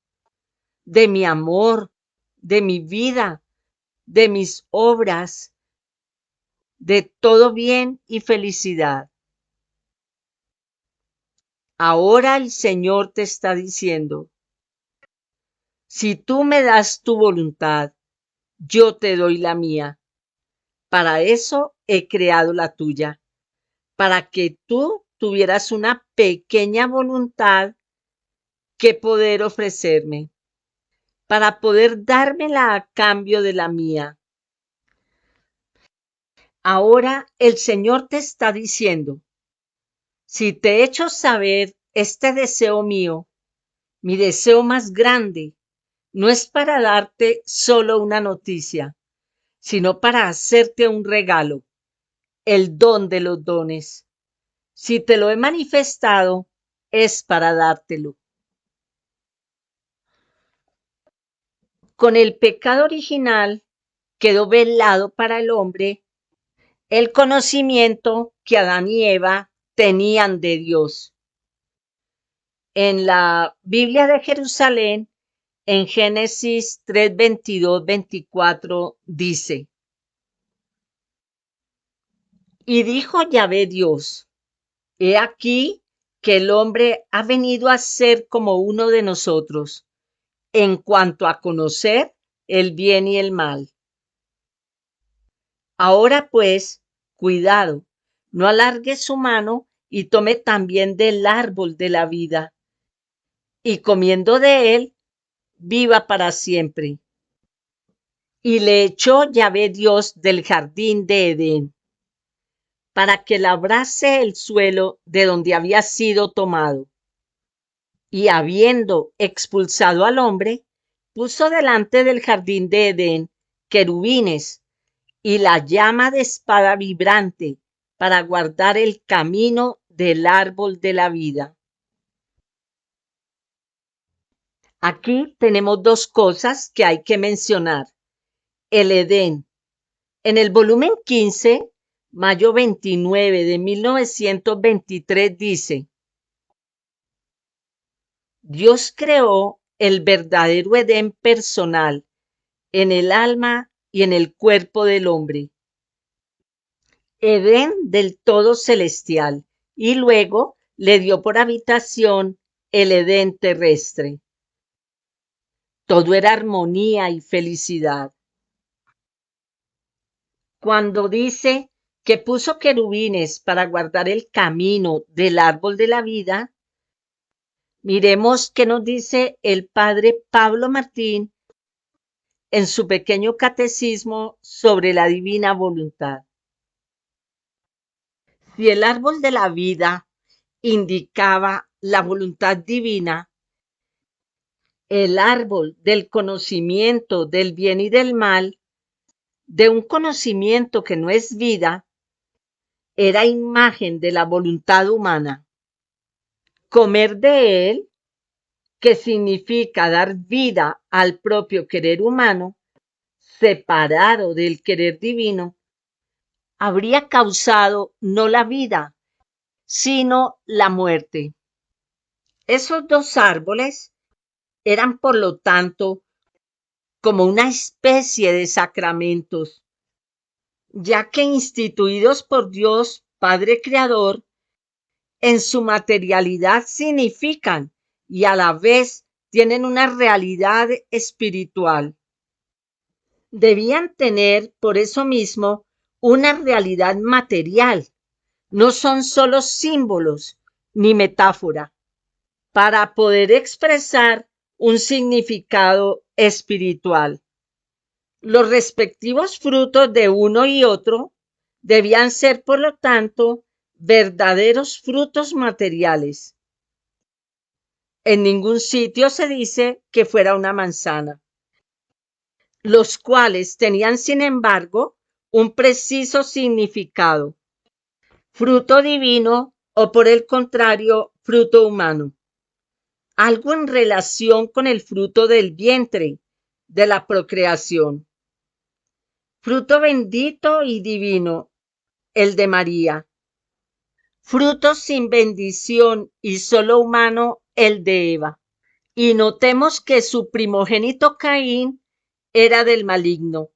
de mi amor, de mi vida, de mis obras, de todo bien y felicidad. Ahora el Señor te está diciendo, si tú me das tu voluntad, yo te doy la mía. Para eso he creado la tuya, para que tú tuvieras una pequeña voluntad que poder ofrecerme, para poder dármela a cambio de la mía. Ahora el Señor te está diciendo, si te he hecho saber este deseo mío, mi deseo más grande, no es para darte solo una noticia, sino para hacerte un regalo, el don de los dones. Si te lo he manifestado, es para dártelo. Con el pecado original quedó velado para el hombre el conocimiento que Adán y Eva tenían de Dios. En la Biblia de Jerusalén, en Génesis 3, 22, 24, dice: y dijo Yahvé Dios, he aquí que el hombre ha venido a ser como uno de nosotros, en cuanto a conocer el bien y el mal. Ahora pues, cuidado, no alargue su mano y tome también del árbol de la vida, y comiendo de él, viva para siempre. Y le echó Yahvé Dios del jardín de Edén, para que labrase el suelo de donde había sido tomado. Y habiendo expulsado al hombre, puso delante del jardín de Edén querubines y la llama de espada vibrante para guardar el camino del árbol de la vida. Aquí tenemos dos cosas que hay que mencionar. El Edén. En el volumen 15, mayo 29 de 1923 dice: Dios creó el verdadero Edén personal en el alma y en el cuerpo del hombre. Edén del todo celestial, y luego le dio por habitación el Edén terrestre. Todo era armonía y felicidad. Cuando dice que puso querubines para guardar el camino del árbol de la vida, miremos qué nos dice el padre Pablo Martín en su pequeño catecismo sobre la divina voluntad. Si el árbol de la vida indicaba la voluntad divina, el árbol del conocimiento del bien y del mal, de un conocimiento que no es vida, era imagen de la voluntad humana. Comer de él, que significa dar vida al propio querer humano, separado del querer divino, habría causado no la vida, sino la muerte. Esos dos árboles eran, por lo tanto, como una especie de sacramentos, ya que instituidos por Dios Padre Creador, en su materialidad significan y a la vez tienen una realidad espiritual. Debían tener, por eso mismo, una realidad material. No son solo símbolos ni metáfora. para poder expresar un significado espiritual. Los respectivos frutos de uno y otro debían ser, por lo tanto, verdaderos frutos materiales. En ningún sitio se dice que fuera una manzana, los cuales tenían, sin embargo, un preciso significado: fruto divino o, por el contrario, fruto humano. Algo en relación con el fruto del vientre, de la procreación. Fruto bendito y divino, el de María. Fruto sin bendición y solo humano, el de Eva. Y notemos que su primogénito Caín era del maligno,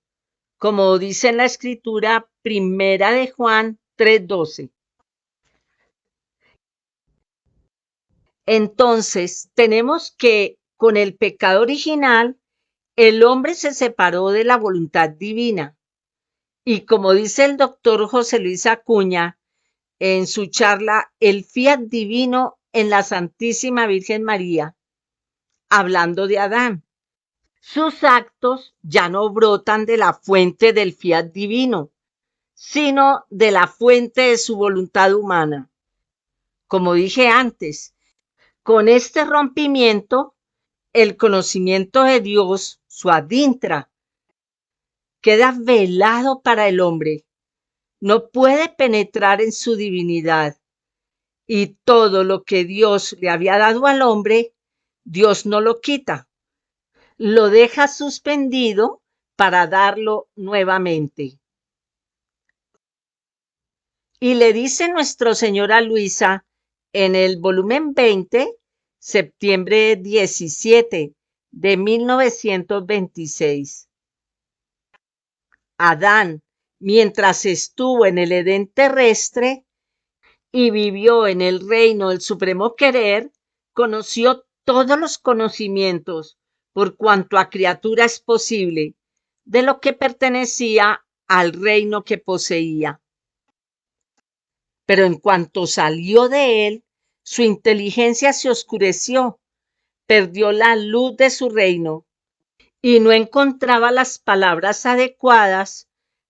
como dice en la escritura primera de Juan 3:12. Entonces, tenemos que con el pecado original, el hombre se separó de la voluntad divina. Y como dice el doctor José Luis Acuña en su charla El Fiat Divino en la Santísima Virgen María, hablando de Adán, sus actos ya no brotan de la fuente del Fiat Divino, sino de la fuente de su voluntad humana. Como dije antes, con este rompimiento, el conocimiento de Dios, su adintra, queda velado para el hombre. No puede penetrar en su divinidad. Y todo lo que Dios le había dado al hombre, Dios no lo quita. Lo deja suspendido para darlo nuevamente. Y le dice nuestro Señor a Luisa en el volumen 20, septiembre 17 de 1926. Adán, mientras estuvo en el Edén terrestre y vivió en el reino del supremo querer, conoció todos los conocimientos, por cuanto a criatura es posible, de lo que pertenecía al reino que poseía. Pero en cuanto salió de él, su inteligencia se oscureció, perdió la luz de su reino y no encontraba las palabras adecuadas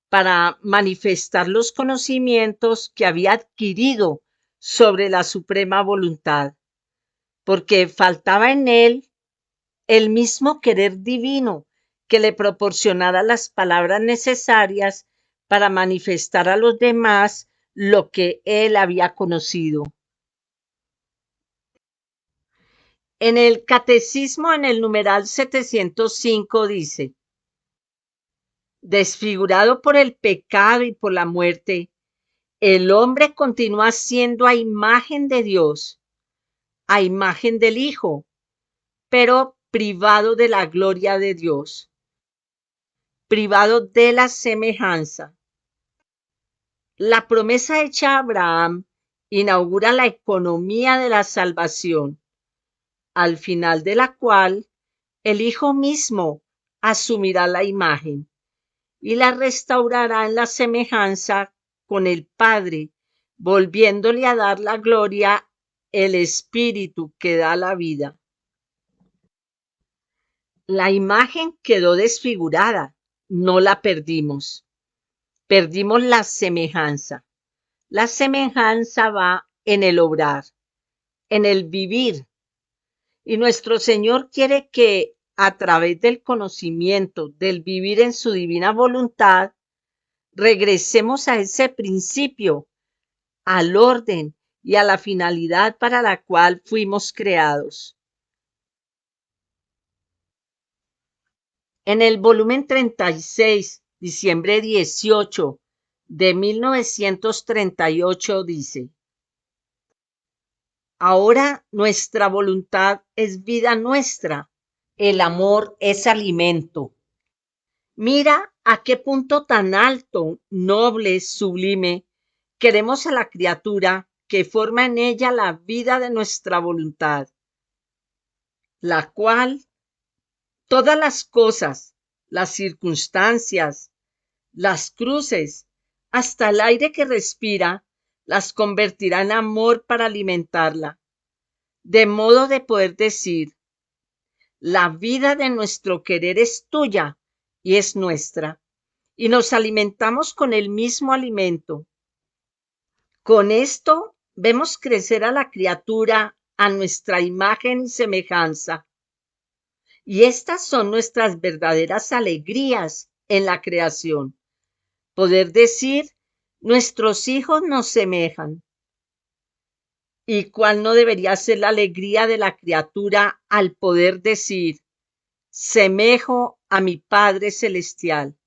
para manifestar los conocimientos que había adquirido sobre la suprema voluntad, porque faltaba en él el mismo querer divino que le proporcionara las palabras necesarias para manifestar a los demás lo que él había conocido. En el Catecismo, en el numeral 705, dice: desfigurado por el pecado y por la muerte, el hombre continúa siendo a imagen de Dios, a imagen del Hijo, pero privado de la gloria de Dios, privado de la semejanza. La promesa hecha a Abraham inaugura la economía de la salvación, al final de la cual el Hijo mismo asumirá la imagen y la restaurará en la semejanza con el Padre, volviéndole a dar la gloria, el Espíritu que da la vida. La imagen quedó desfigurada, no la perdimos. Perdimos la semejanza. La semejanza va en el obrar, en el vivir. Y nuestro Señor quiere que a través del conocimiento, del vivir en su divina voluntad, regresemos a ese principio, al orden y a la finalidad para la cual fuimos creados. En el volumen 36, diciembre 18 de 1938, dice: ahora nuestra voluntad es vida nuestra, el amor es alimento. Mira a qué punto tan alto, noble, sublime, queremos a la criatura que forma en ella la vida de nuestra voluntad, la cual todas las cosas, las circunstancias, las cruces, hasta el aire que respira, las convertirá en amor para alimentarla. de modo de poder decir, la vida de nuestro querer es tuya y es nuestra, y nos alimentamos con el mismo alimento. Con esto vemos crecer a la criatura a nuestra imagen y semejanza. Y estas son nuestras verdaderas alegrías en la creación. Poder decir, nuestros hijos nos semejan. ¿Y cuál no debería ser la alegría de la criatura al poder decir, semejo a mi Padre Celestial?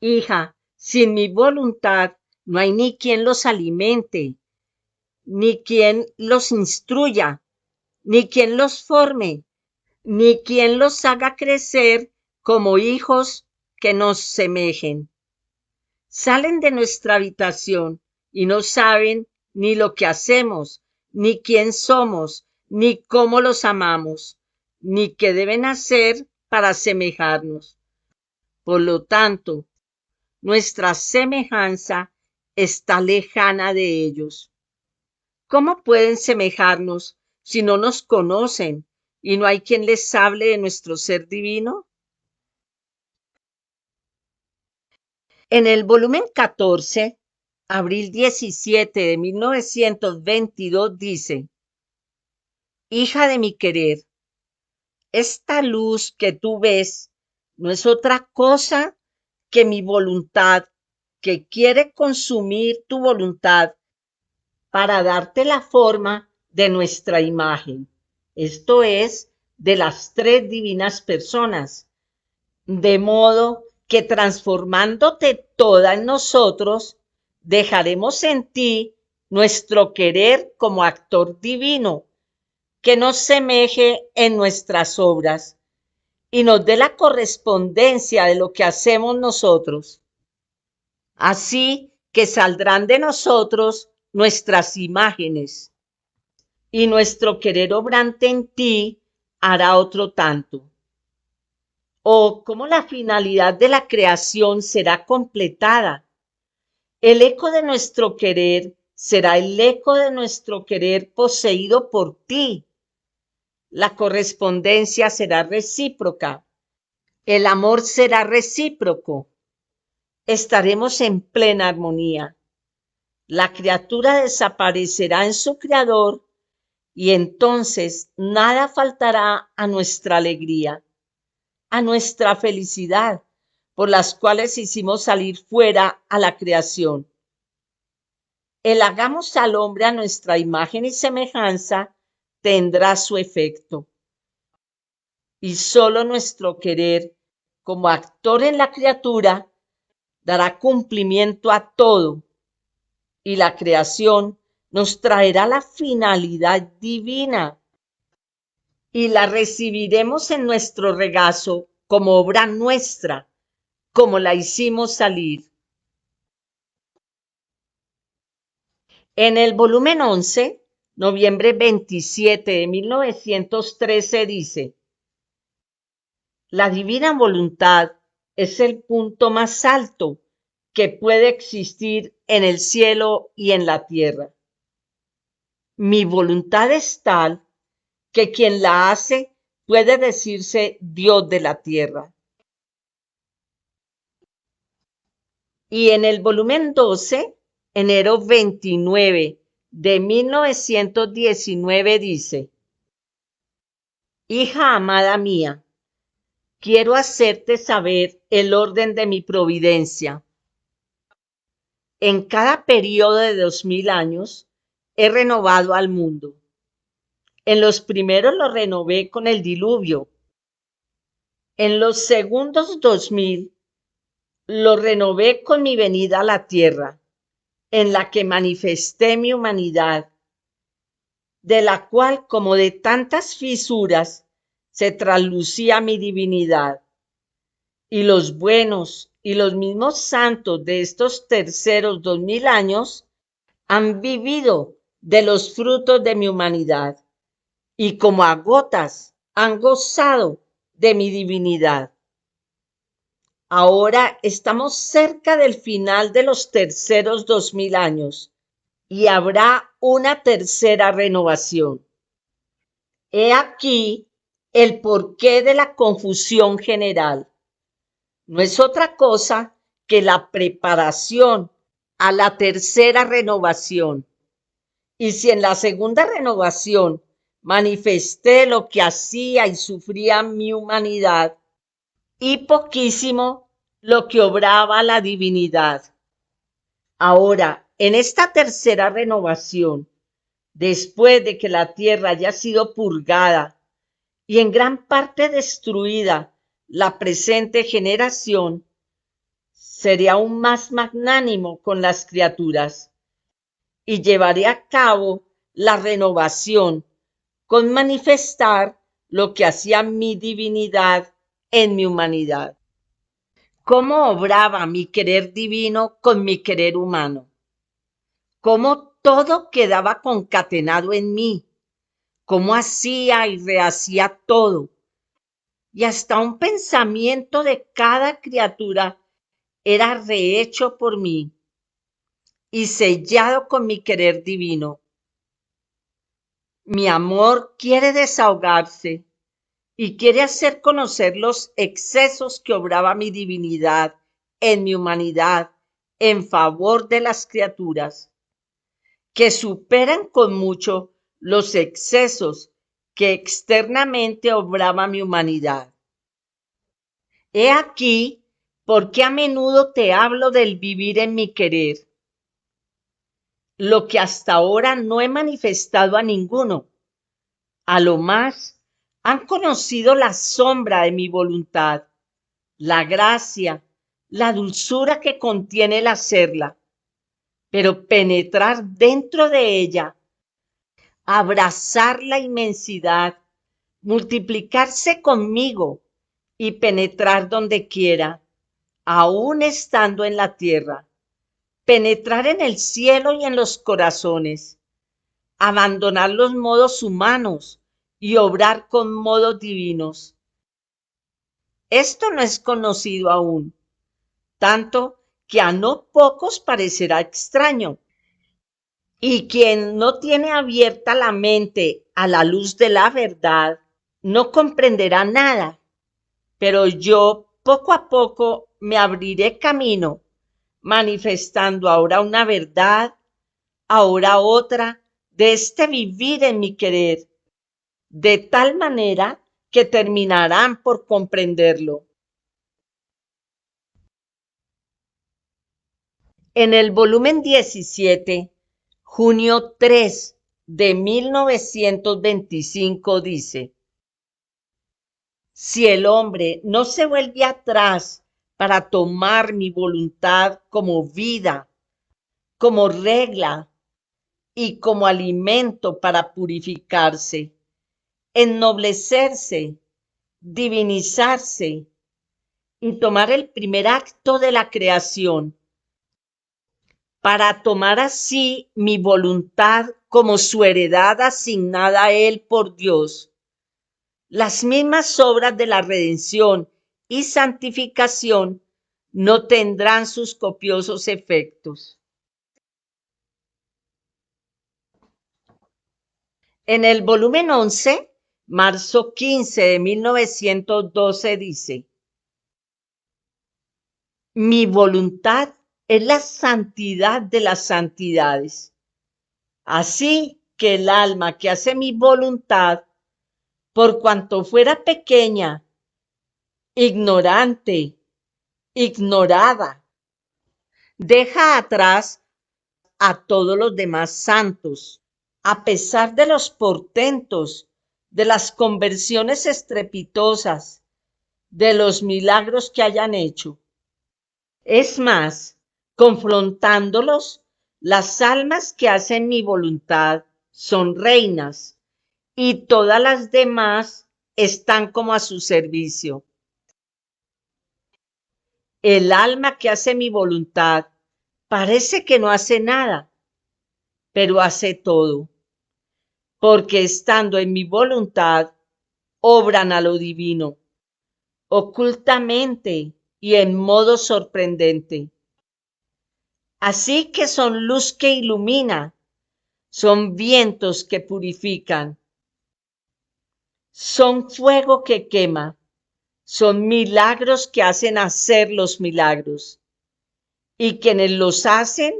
Hija, sin mi voluntad no hay ni quien los alimente, ni quien los instruya, ni quien los forme, ni quien los haga crecer como hijos que nos semejen. Salen de nuestra habitación y no saben ni lo que hacemos, ni quién somos, ni cómo los amamos, ni qué deben hacer para asemejarnos. Por lo tanto, nuestra semejanza está lejana de ellos. ¿Cómo pueden semejarnos si no nos conocen y no hay quien les hable de nuestro ser divino? En el volumen 14, abril 17 de 1922 dice, hija de mi querer, esta luz que tú ves no es otra cosa que mi voluntad, que quiere consumir tu voluntad para darte la forma de nuestra imagen, esto es, de las tres divinas personas, de modo que transformándote toda en nosotros, dejaremos en ti nuestro querer como actor divino, que nos semeje en nuestras obras y nos dé la correspondencia de lo que hacemos nosotros. Así que saldrán de nosotros nuestras imágenes, y nuestro querer obrante en ti hará otro tanto. O cómo la finalidad de la creación será completada. El eco de nuestro querer será el eco de nuestro querer poseído por ti. La correspondencia será recíproca. El amor será recíproco. Estaremos en plena armonía. La criatura desaparecerá en su creador y entonces nada faltará a nuestra alegría, a nuestra felicidad, por las cuales hicimos salir fuera a la creación. El hagamos al hombre a nuestra imagen y semejanza tendrá su efecto. Y solo nuestro querer, como actor en la criatura, dará cumplimiento a todo, y la creación nos traerá la finalidad divina y la recibiremos en nuestro regazo como obra nuestra, como la hicimos salir. En el volumen 11, noviembre 27 de 1913 dice, la divina voluntad es el punto más alto que puede existir en el cielo y en la tierra. Mi voluntad es tal que quien la hace puede decirse Dios de la tierra. Y en el volumen 12, enero 29 de 1919 dice, hija amada mía, quiero hacerte saber el orden de mi providencia. En cada periodo de 2000 años he renovado al mundo. En los primeros lo renové con el diluvio. En los segundos 2000 lo renové con mi venida a la tierra, en la que manifesté mi humanidad, de la cual, como de tantas fisuras, se traslucía mi divinidad. Y los buenos y los mismos santos de estos terceros 2000 años han vivido de los frutos de mi humanidad y como a gotas han gozado de mi divinidad. Ahora estamos cerca del final de los terceros 2000 años y habrá una tercera renovación. He aquí el porqué de la confusión general. No es otra cosa que la preparación a la tercera renovación. Y si en la segunda renovación manifesté lo que hacía y sufría mi humanidad, y poquísimo lo que obraba la divinidad. Ahora, en esta tercera renovación, después de que la tierra haya sido purgada y en gran parte destruida la presente generación, seré aún más magnánimo con las criaturas y llevaré a cabo la renovación con manifestar lo que hacía mi divinidad en mi humanidad. ¿Cómo obraba mi querer divino con mi querer humano? ¿Cómo todo quedaba concatenado en mí? ¿Cómo hacía y rehacía todo? Y hasta un pensamiento de cada criatura era rehecho por mí y sellado con mi querer divino. Mi amor quiere desahogarse y quiere hacer conocer los excesos que obraba mi divinidad en mi humanidad en favor de las criaturas, que superan con mucho los excesos que externamente obraba mi humanidad. He aquí por qué a menudo te hablo del vivir en mi querer, lo que hasta ahora no he manifestado a ninguno. A lo más han conocido la sombra de mi voluntad, la gracia, la dulzura que contiene el hacerla, pero penetrar dentro de ella, abrazar la inmensidad, multiplicarse conmigo y penetrar donde quiera, aún estando en la tierra, penetrar en el cielo y en los corazones, abandonar los modos humanos y obrar con modos divinos. Esto no es conocido aún, tanto que a no pocos parecerá extraño. Y quien no tiene abierta la mente a la luz de la verdad, no comprenderá nada. Pero yo poco a poco me abriré camino, manifestando ahora una verdad, ahora otra, de este vivir en mi querer, de tal manera que terminarán por comprenderlo. En el volumen 17, junio 3 de 1925 dice: si el hombre no se vuelve atrás para tomar mi voluntad como vida, como regla y como alimento para purificarse, ennoblecerse, divinizarse y tomar el primer acto de la creación, para tomar así mi voluntad como su heredad asignada a él por Dios. Las mismas obras de la redención y santificación no tendrán sus copiosos efectos. En el volumen 11, marzo 15 de 1912 dice: mi voluntad es la santidad de las santidades. Así que el alma que hace mi voluntad, por cuanto fuera pequeña, ignorante, ignorada, deja atrás a todos los demás santos, a pesar de los portentos, de las conversiones estrepitosas, de los milagros que hayan hecho. Es más, confrontándolos, las almas que hacen mi voluntad son reinas y todas las demás están como a su servicio. El alma que hace mi voluntad parece que no hace nada, pero hace todo, porque estando en mi voluntad, obran a lo divino, ocultamente y en modo sorprendente. Así que son luz que ilumina, son vientos que purifican. Son fuego que quema, son milagros que hacen hacer los milagros. Y quienes los hacen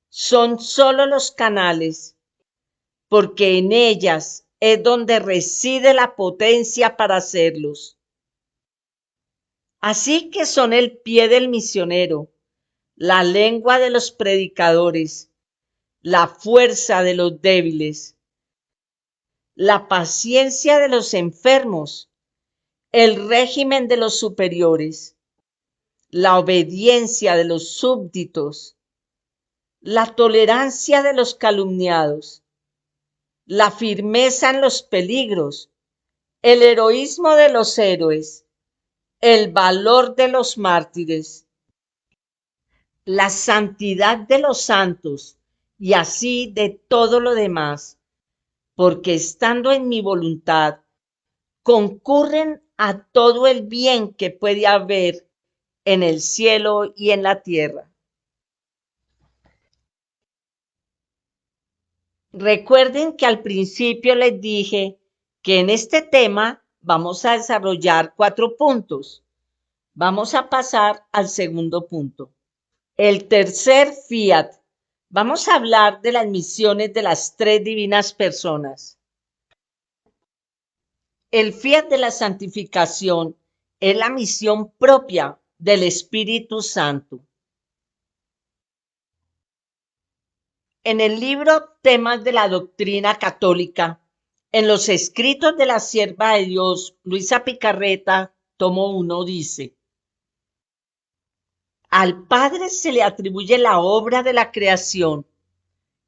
son solo los canales, porque en ellas es donde reside la potencia para hacerlos. Así que son el pie del misionero, la lengua de los predicadores, la fuerza de los débiles, la paciencia de los enfermos, el régimen de los superiores, la obediencia de los súbditos, la tolerancia de los calumniados, la firmeza en los peligros, el heroísmo de los héroes, el valor de los mártires, la santidad de los santos y así de todo lo demás, porque estando en mi voluntad, concurren a todo el bien que puede haber en el cielo y en la tierra. Recuerden que al principio les dije que en este tema vamos a desarrollar 4 puntos. Vamos a pasar al segundo punto. El tercer fiat. Vamos a hablar de las misiones de las 3 divinas personas. El fiat de la santificación es la misión propia del Espíritu Santo. En el libro Temas de la Doctrina Católica, en los escritos de la sierva de Dios, Luisa Picarreta, tomo 1, dice: al Padre se le atribuye la obra de la creación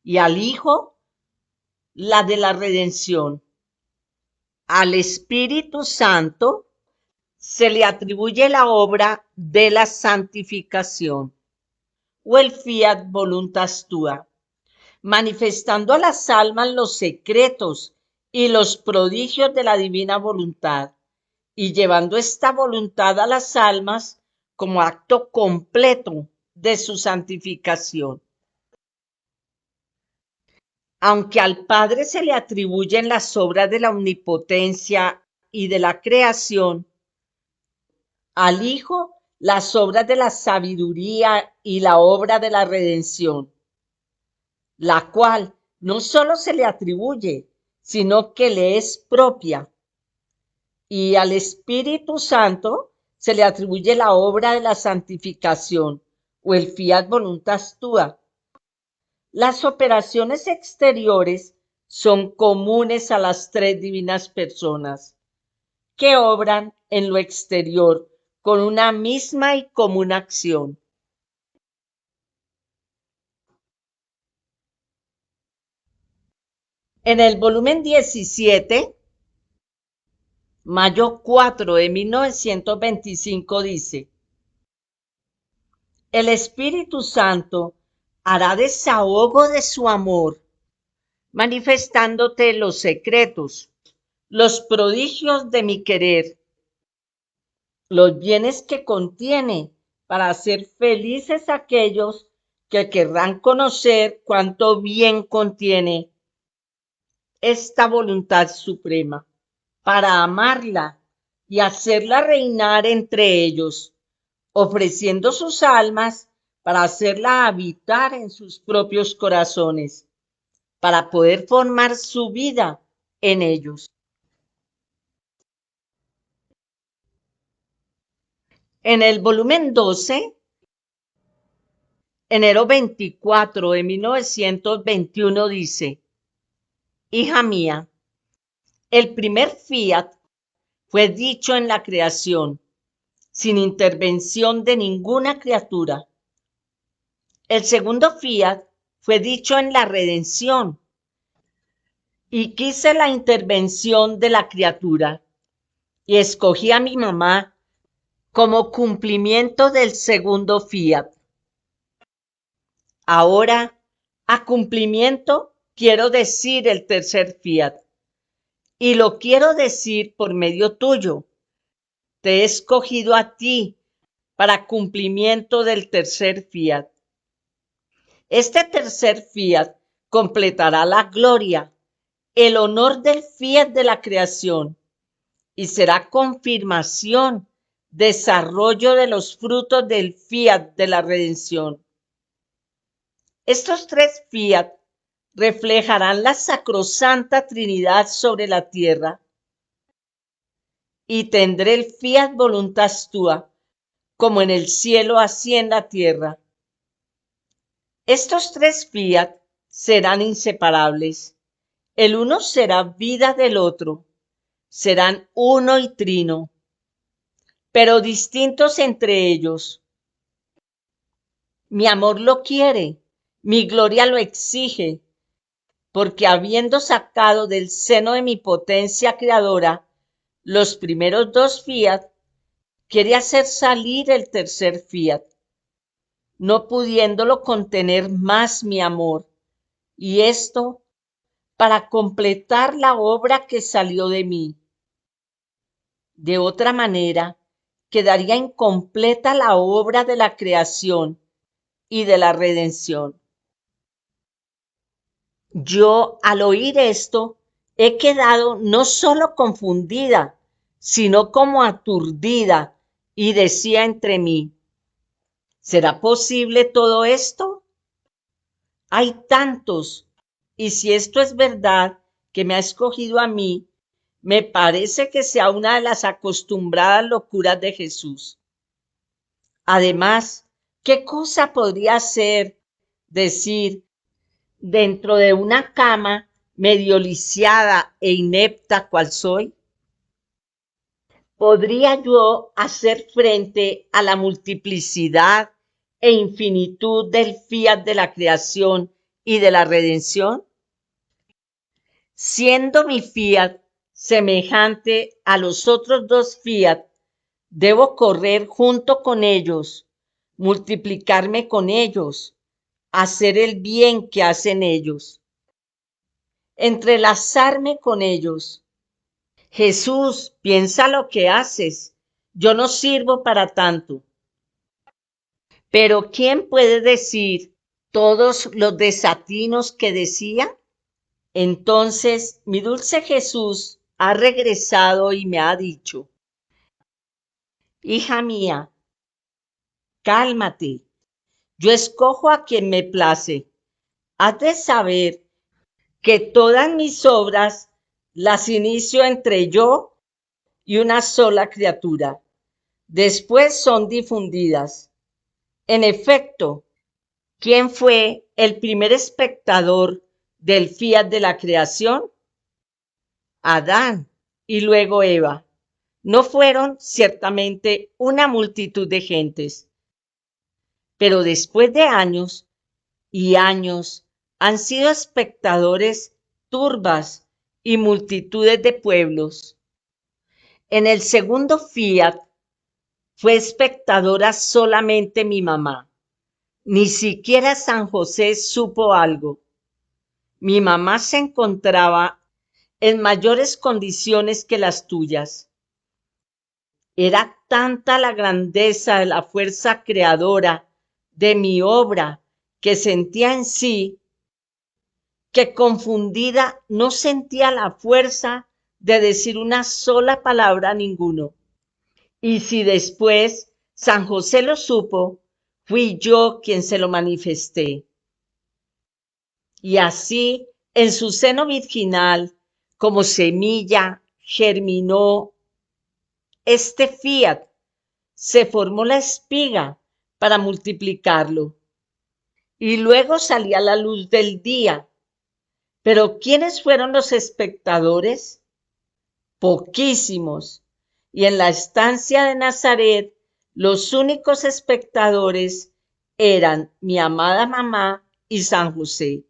y al Hijo la de la redención. Al Espíritu Santo se le atribuye la obra de la santificación o el fiat voluntas tua, manifestando a las almas los secretos y los prodigios de la divina voluntad y llevando esta voluntad a las almas como acto completo de su santificación. Aunque al Padre se le atribuyen las obras de la omnipotencia y de la creación, al Hijo las obras de la sabiduría y la obra de la redención, la cual no solo se le atribuye, sino que le es propia. Y al Espíritu Santo se le atribuye la obra de la santificación o el fiat voluntas tua. Las operaciones exteriores son comunes a las 3 divinas personas, que obran en lo exterior con una misma y común acción. En el volumen 17, mayo 4 de 1925 dice: el Espíritu Santo hará desahogo de su amor, manifestándote los secretos, los prodigios de mi querer, los bienes que contiene para hacer felices a aquellos que querrán conocer cuánto bien contiene esta voluntad suprema, para amarla y hacerla reinar entre ellos, ofreciendo sus almas para hacerla habitar en sus propios corazones, para poder formar su vida en ellos. En el volumen 12, enero 24 de 1921 dice: hija mía, el primer fiat fue dicho en la creación, sin intervención de ninguna criatura. El segundo fiat fue dicho en la redención, y quise la intervención de la criatura, y escogí a mi mamá como cumplimiento del segundo fiat. Ahora, a cumplimiento, quiero decir el tercer fiat, y lo quiero decir por medio tuyo. Te he escogido a ti para cumplimiento del tercer fiat. Este tercer fiat completará la gloria el honor del fiat de la creación y será confirmación, desarrollo de los frutos del fiat de la redención. Estos tres fiat reflejarán la sacrosanta Trinidad sobre la tierra y tendré el fiat voluntas tua, como en el cielo así en la tierra. Estos tres fiat serán inseparables. El uno será vida del otro. Serán uno y trino, pero distintos entre ellos. Mi amor lo quiere, mi gloria lo exige, porque habiendo sacado del seno de mi potencia creadora los primeros dos fiat, quiere hacer salir el tercer fiat, no pudiéndolo contener más mi amor, y esto para completar la obra que salió de mí. De otra manera, quedaría incompleta la obra de la creación y de la redención. Yo, al oír esto, he quedado no solo confundida, sino como aturdida, y decía entre mí, ¿será posible todo esto? Hay tantos, y si esto es verdad que me ha escogido a mí, me parece que sea una de las acostumbradas locuras de Jesús. Además, ¿qué cosa podría ser decir dentro de una cama medio lisiada e inepta cual soy? ¿Podría yo hacer frente a la multiplicidad e infinitud del fiat de la creación y de la redención? Siendo mi fiat semejante a los otros dos fiat, debo correr junto con ellos, multiplicarme con ellos, hacer el bien que hacen ellos, entrelazarme con ellos. Jesús, piensa lo que haces. Yo no sirvo para tanto. Pero ¿quién puede decir todos los desatinos que decía? Entonces mi dulce Jesús ha regresado y me ha dicho, hija mía, cálmate, yo escojo a quien me place. Has de saber que todas mis obras las inicio entre yo y una sola criatura. Después son difundidas. En efecto, ¿quién fue el primer espectador del fiat de la creación? Adán y luego Eva. No fueron ciertamente una multitud de gentes, pero después de años y años han sido espectadores turbas y multitudes de pueblos. En el segundo fiat fue espectadora solamente mi mamá. Ni siquiera San José supo algo. Mi mamá se encontraba en mayores condiciones que las tuyas. Era tanta la grandeza de la fuerza creadora de mi obra que sentía en sí, que confundida no sentía la fuerza de decir una sola palabra a ninguno. Y si después San José lo supo, fui yo quien se lo manifesté. Y así, en su seno virginal, como semilla, germinó este fiat, se formó la espiga para multiplicarlo. Y luego salía la luz del día. Pero ¿quiénes fueron los espectadores? Poquísimos. Y en la estancia de Nazaret, los únicos espectadores eran mi amada mamá y San José.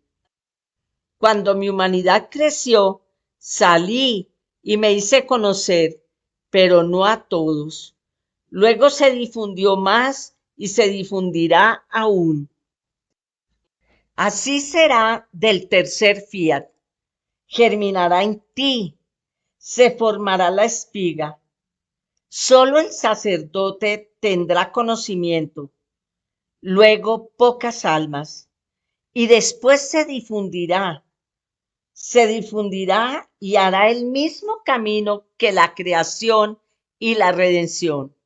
Cuando mi humanidad creció, salí y me hice conocer, pero no a todos. Luego se difundió más y se difundirá aún. Así será del tercer fiat. Germinará en ti, se formará la espiga. Solo el sacerdote tendrá conocimiento, luego pocas almas, y después se difundirá. se difundirá y hará el mismo camino que la creación y la redención.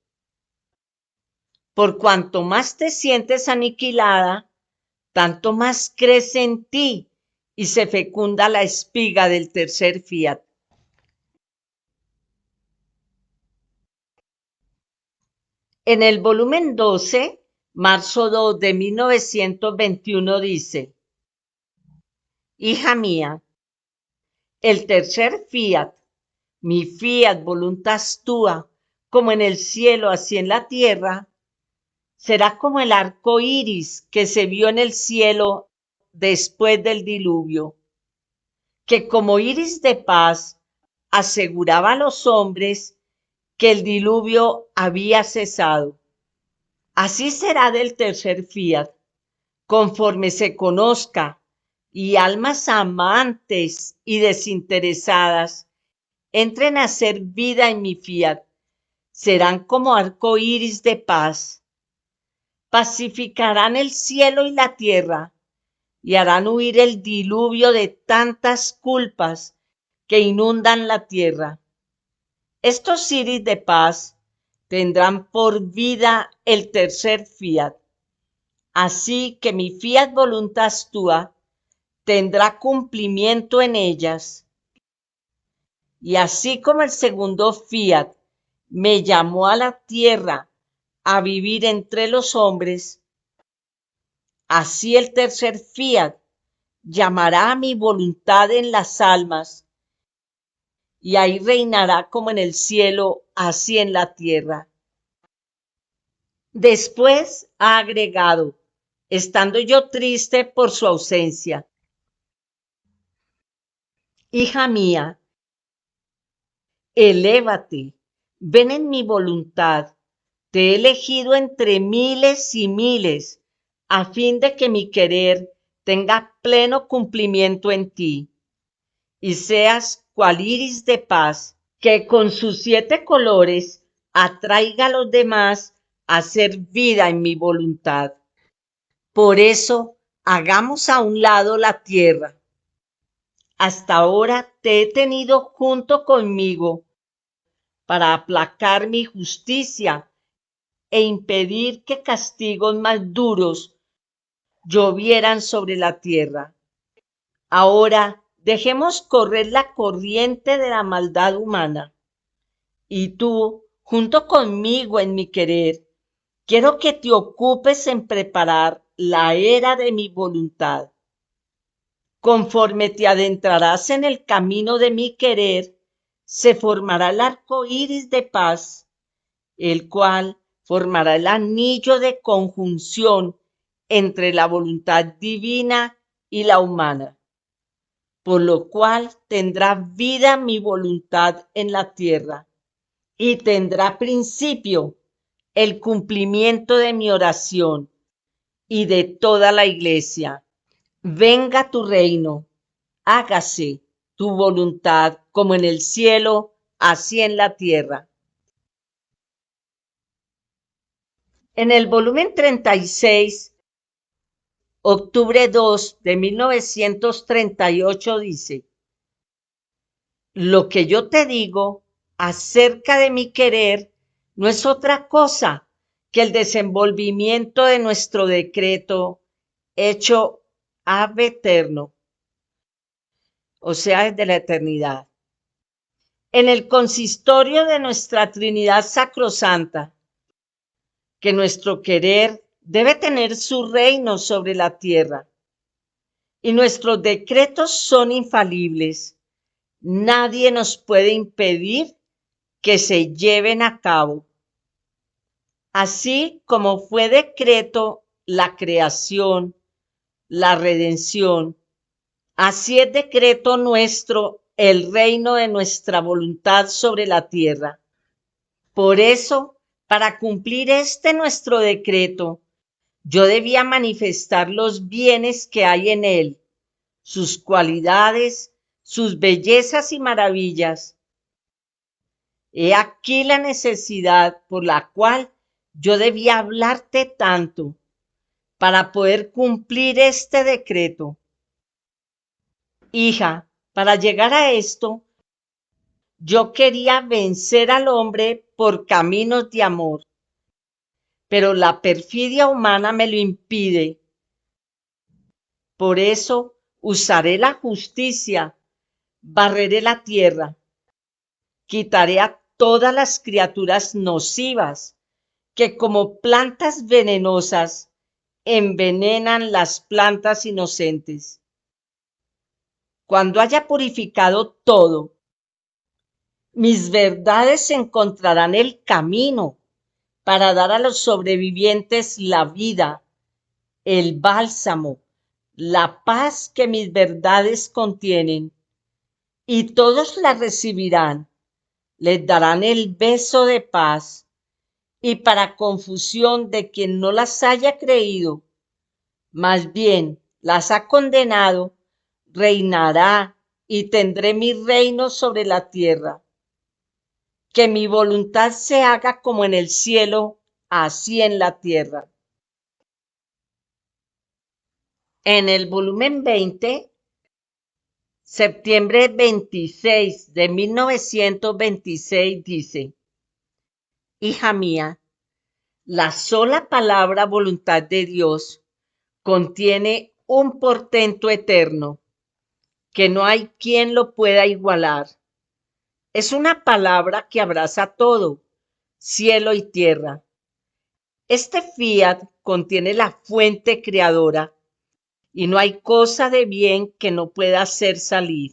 Por cuanto más te sientes aniquilada, tanto más crece en ti y se fecunda la espiga del tercer fiat. En el volumen 12, marzo 2 de 1921 dice: Hija mía, el tercer fiat, mi fiat voluntas tua, como en el cielo así en la tierra, será como el arco iris que se vio en el cielo después del diluvio, que como iris de paz aseguraba a los hombres que el diluvio había cesado. Así será del tercer fiat, conforme se conozca, y almas amantes y desinteresadas entren a hacer vida en mi fiat, serán como arco iris de paz. Pacificarán el cielo y la tierra y harán huir el diluvio de tantas culpas que inundan la tierra. Estos iris de paz tendrán por vida el tercer fiat. Así que mi fiat voluntas tua tendrá cumplimiento en ellas. Y así como el segundo fiat me llamó a la tierra a vivir entre los hombres, así el tercer fiat llamará a mi voluntad en las almas, y ahí reinará como en el cielo, así en la tierra. Después ha agregado, estando yo triste por su ausencia: Hija mía, elévate, ven en mi voluntad, te he elegido entre miles y miles, a fin de que mi querer tenga pleno cumplimiento en ti, y seas cual iris de paz, que con sus 7 colores atraiga a los demás a hacer vida en mi voluntad. Por eso, hagamos a un lado la tierra. Hasta ahora te he tenido junto conmigo para aplacar mi justicia e impedir que castigos más duros llovieran sobre la tierra. Ahora dejemos correr la corriente de la maldad humana. Y tú, junto conmigo en mi querer, quiero que te ocupes en preparar la era de mi voluntad. Conforme te adentrarás en el camino de mi querer, se formará el arco iris de paz, el cual formará el anillo de conjunción entre la voluntad divina y la humana, por lo cual tendrá vida mi voluntad en la tierra y tendrá principio el cumplimiento de mi oración y de toda la iglesia. Venga tu reino, hágase tu voluntad como en el cielo, así en la tierra. En el volumen 36, octubre 2 de 1938 dice: Lo que yo te digo acerca de mi querer no es otra cosa que el desenvolvimiento de nuestro decreto hecho ab eterno, o sea, desde la eternidad. En el consistorio de nuestra Trinidad Sacrosanta, que nuestro querer debe tener su reino sobre la tierra y nuestros decretos son infalibles. Nadie nos puede impedir que se lleven a cabo. Así como fue decreto la creación, la redención, así es decreto nuestro el reino de nuestra voluntad sobre la tierra. Por eso, para cumplir este nuestro decreto, yo debía manifestar los bienes que hay en él, sus cualidades, sus bellezas y maravillas. He aquí la necesidad por la cual yo debía hablarte tanto para poder cumplir este decreto. Hija, Para llegar a esto, yo quería vencer al hombre por caminos de amor, pero la perfidia humana me lo impide. Por eso usaré la justicia, barreré la tierra, quitaré a todas las criaturas nocivas que como plantas venenosas envenenan las plantas inocentes. Cuando haya purificado todo, mis verdades encontrarán el camino para dar a los sobrevivientes la vida, el bálsamo, la paz que mis verdades contienen, y todos la recibirán, les darán el beso de paz, y para confusión de quien no las haya creído, más bien las ha condenado, reinará y tendré mi reino sobre la tierra. Que mi voluntad se haga como en el cielo, así en la tierra. En el volumen 20, septiembre 26 de 1926 dice: Hija mía, la sola palabra voluntad de Dios contiene un portento eterno que no hay quien lo pueda igualar. Es una palabra que abraza todo, cielo y tierra. Este fiat contiene la fuente creadora y no hay cosa de bien que no pueda hacer salir.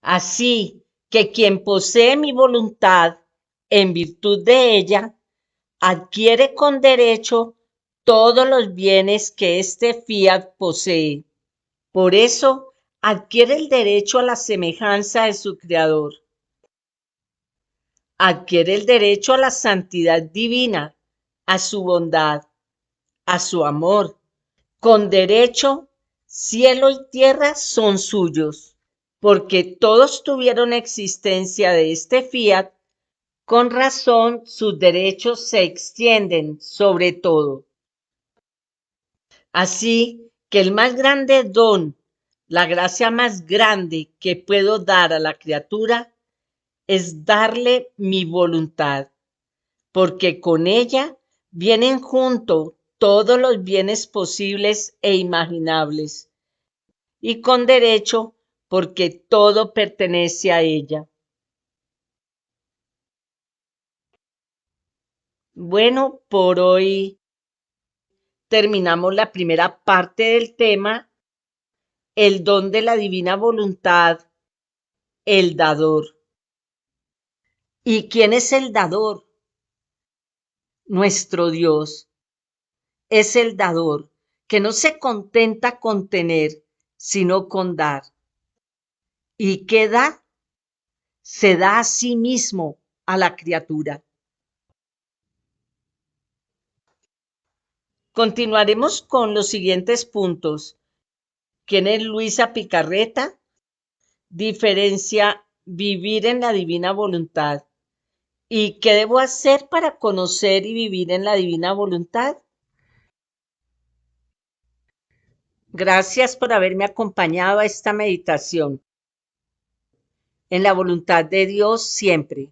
Así que quien posee mi voluntad, en virtud de ella, adquiere con derecho todos los bienes que este fiat posee. Por eso adquiere el derecho a la semejanza de su creador. Adquiere el derecho a la santidad divina, a su bondad, a su amor. Con derecho, cielo y tierra son suyos, porque todos tuvieron existencia de este fiat. Con razón, sus derechos se extienden sobre todo. Así que el más grande don, la gracia más grande que puedo dar a la criatura, es darle mi voluntad, porque con ella vienen junto todos los bienes posibles e imaginables, y con derecho, porque todo pertenece a ella. Bueno, por hoy terminamos la primera parte del tema, el don de la divina voluntad, el dador. ¿Y quién es el dador? Nuestro Dios es el dador, que no se contenta con tener, sino con dar. ¿Y qué da? Se da a sí mismo a la criatura. Continuaremos con los siguientes puntos. ¿Quién es Luisa Picarreta? Diferencia vivir en la divina voluntad. ¿Y qué debo hacer para conocer y vivir en la divina voluntad? Gracias por haberme acompañado a esta meditación. En la voluntad de Dios siempre.